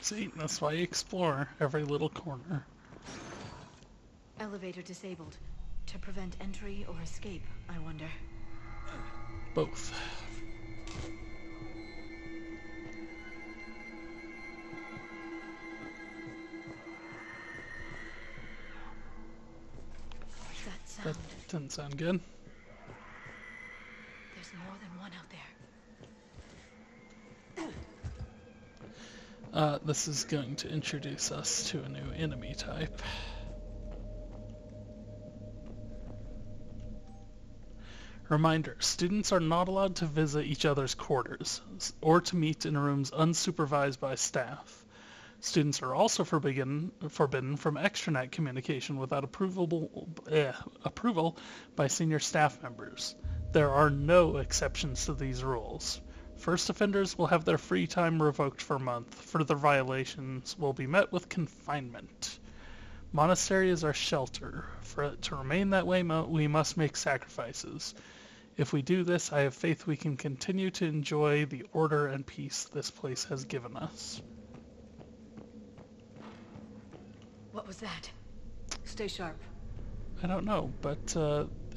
See, that's why you explore every little corner. Elevator disabled. To prevent entry or escape, I wonder. Both. That sound. That didn't sound good. There's more than one out there. This is going to introduce us to a new enemy type. Reminder, students are not allowed to visit each other's quarters or to meet in rooms unsupervised by staff. Students are also forbidden from extranet communication without approval by senior staff members. There are no exceptions to these rules. First offenders will have their free time revoked for a month. Further violations will be met with confinement. Monastery is our shelter. For it to remain that way, we must make sacrifices. If we do this, I have faith we can continue to enjoy the order and peace this place has given us. What was that? Stay sharp. I don't know, but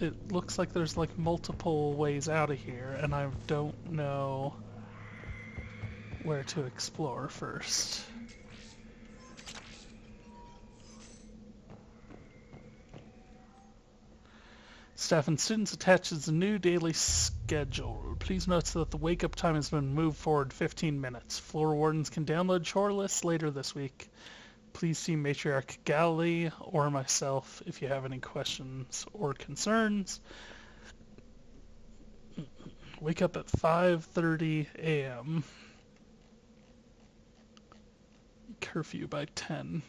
it looks like there's like multiple ways out of here, and I don't know where to explore first. Staff and students attaches a new daily schedule. Please note that the wake-up time has been moved forward 15 minutes. Floor wardens can download chore lists later this week. Please see Matriarch Galilee or myself if you have any questions or concerns. Wake up at 5:30 a.m. Curfew by 10.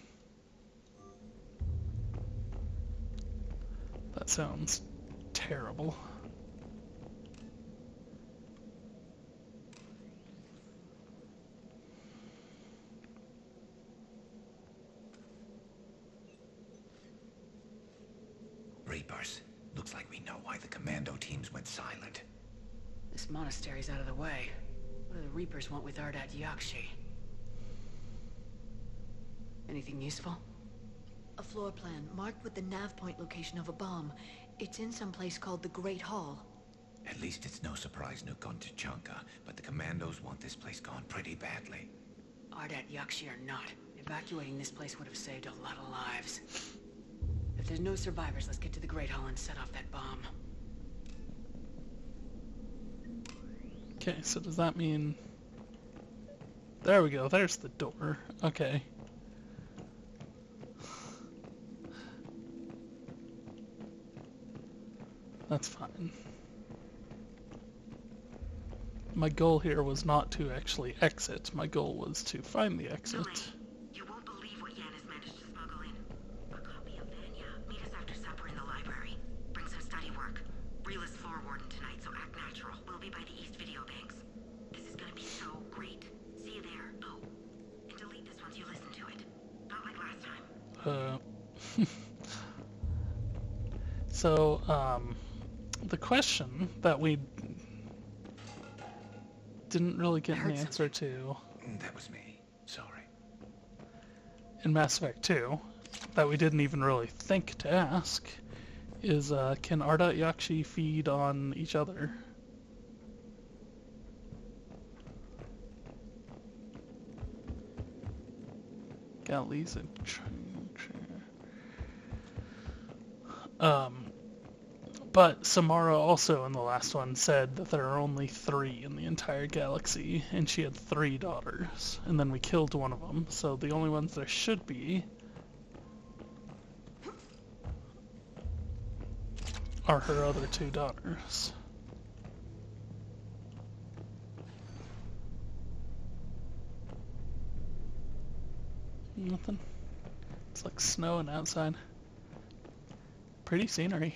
That sounds terrible. Reapers. Looks like we know why the commando teams went silent. This monastery's out of the way. What do the Reapers want with Ardat Yakshi? Anything useful? A floor plan marked with the nav point location of a bomb. It's in some place called the Great Hall. At least it's no surprise Nuke gone to Chanka, but the commandos want this place gone pretty badly. Ardat Yakshi or not, evacuating this place would have saved a lot of lives. If there's no survivors, let's get to the Great Hall and set off that bomb. Okay, so does that mean... There we go, there's the door. Okay. That's fine. My goal here was not to actually exit. My goal was to find the exit. You won't believe what Yan has managed to smuggle in. A copy of Vanya. Meet us after supper in the library. Bring some study work. Real is floor warden tonight, so act natural. We'll be by the East Video Banks. This is gonna be so great. See you there. Oh, and delete this once you listen to it. Not like last time. So, the question that we didn't really get an answer to That was me. Sorry. in Mass Effect 2, that we didn't even really think to ask, is can Ardat Yakshi feed on each other? Galleys and but Samara also in the last one said that there are only 3 in the entire galaxy, and she had 3 daughters, and then we killed one of them, so the only ones there should be are her other 2 daughters. Nothing. It's like snowing outside. Pretty scenery.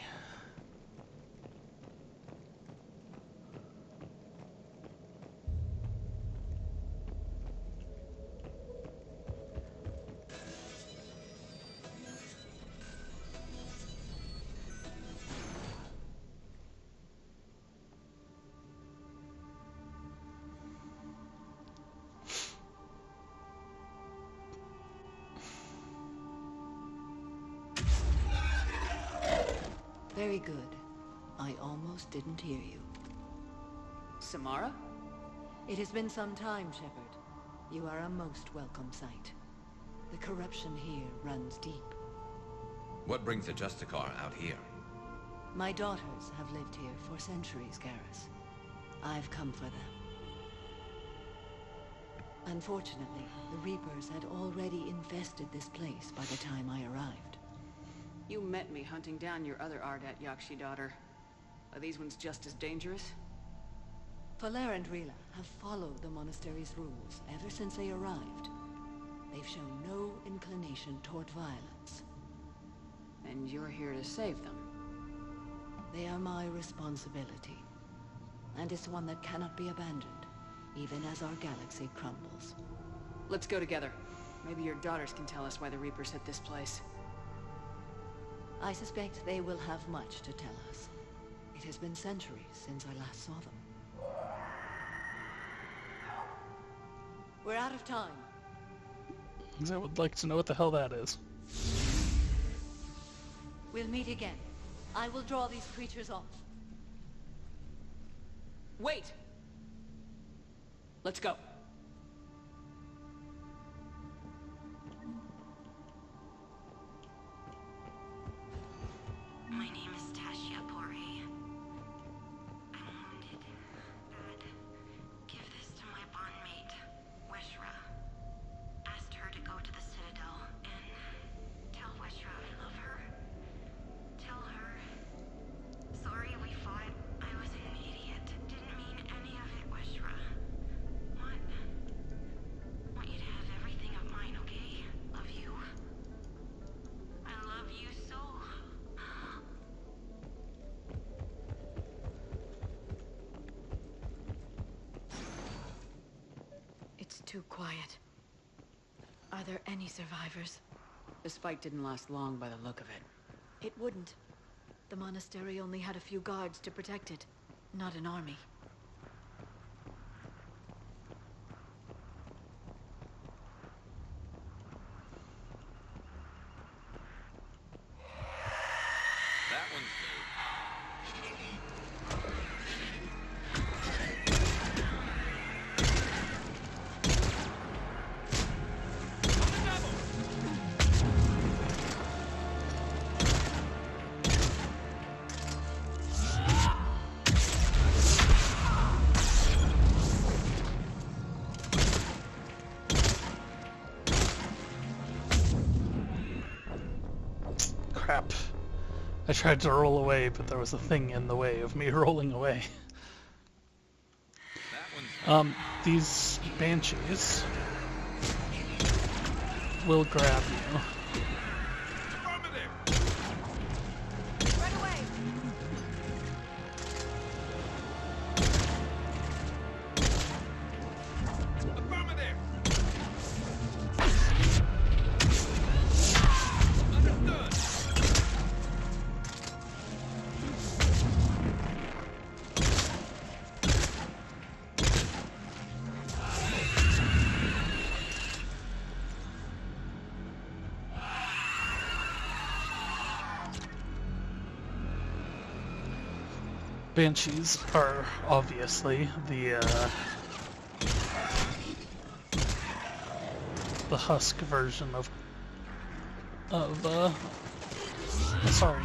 Very good. I almost didn't hear you. Samara? It has been some time, Shepard. You are a most welcome sight. The corruption here runs deep. What brings a Justicar out here? My daughters have lived here for centuries, Garrus. I've come for them. Unfortunately, the Reapers had already infested this place by the time I arrived. You met me hunting down your other Ardat Yakshi daughter. Are these ones just as dangerous? Falere and Rila have followed the monastery's rules ever since they arrived. They've shown no inclination toward violence. And you're here to save them? They are my responsibility. And it's one that cannot be abandoned, even as our galaxy crumbles. Let's go together. Maybe your daughters can tell us why the Reapers hit this place. I suspect they will have much to tell us. It has been centuries since I last saw them. We're out of time. I would like to know what the hell that is. We'll meet again. I will draw these creatures off. Wait! Let's go. My name is Tasha Pori. I'm wounded. Bad. Give this to my bondmate, Weshra. Asked her to go to the Citadel and tell Weshra I love her. Tell her. Sorry we fought. I was an idiot. Didn't mean any of it, Weshra. Want you to have everything of mine, okay? Love you. I love you so. It's too quiet. Are there any survivors? This fight didn't last long by the look of it. It wouldn't. The monastery only had a few guards to protect it, not an army. That one's new. Crap. I tried to roll away, but there was a thing in the way of me rolling away. These banshees will grab you. Right away! Banshees are obviously the husk version of sorry.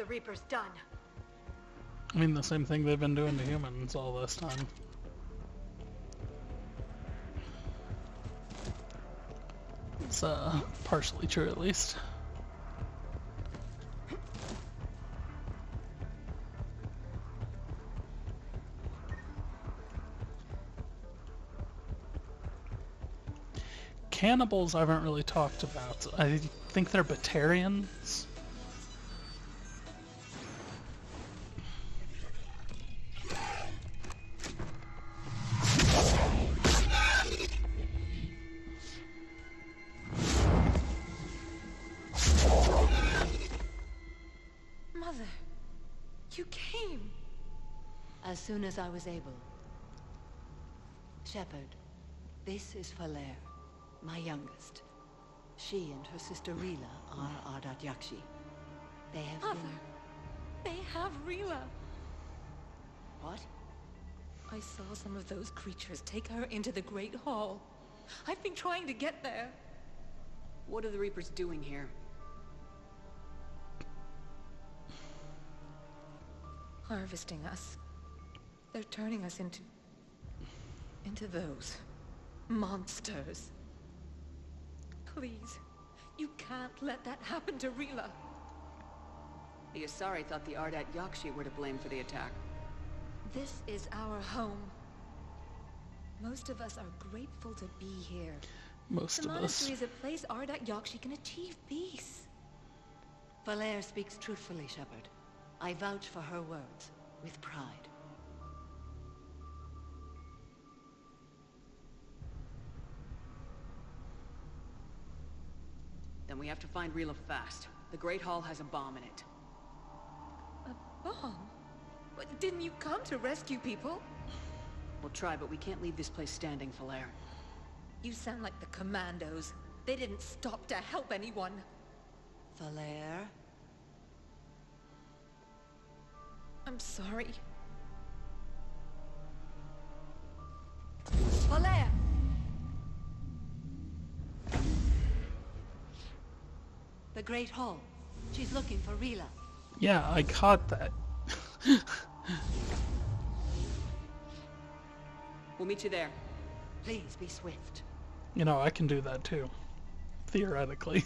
Reaper's done. I mean, the same thing they've been doing to humans all this time. It's partially true, at least. Cannibals I haven't really talked about. I think they're Batarians. As soon as I was able. Shepard, this is Falere, my youngest. She and her sister Rila are Ardat Yakshi. They have Mother, been... they have Rila. What? I saw some of those creatures take her into the Great Hall. I've been trying to get there. What are the Reapers doing here? Harvesting us. They're turning us into those monsters. Please, you can't let that happen to Rila. The Asari thought the Ardat Yakshi were to blame for the attack. This is our home. Most of us are grateful to be here. Most of us. The monastery is a place Ardat Yakshi can achieve peace. Falere speaks truthfully, Shepard. I vouch for her words, with pride. Then we have to find Rila fast. The Great Hall has a bomb in it. A bomb? But didn't you come to rescue people? We'll try, but we can't leave this place standing, Falere. You sound like the Commandos. They didn't stop to help anyone. Falere? I'm sorry. Falere! The Great Hall. She's looking for Rila. Yeah, I caught that. We'll meet you there. Please be swift. You know, I can do that too. Theoretically.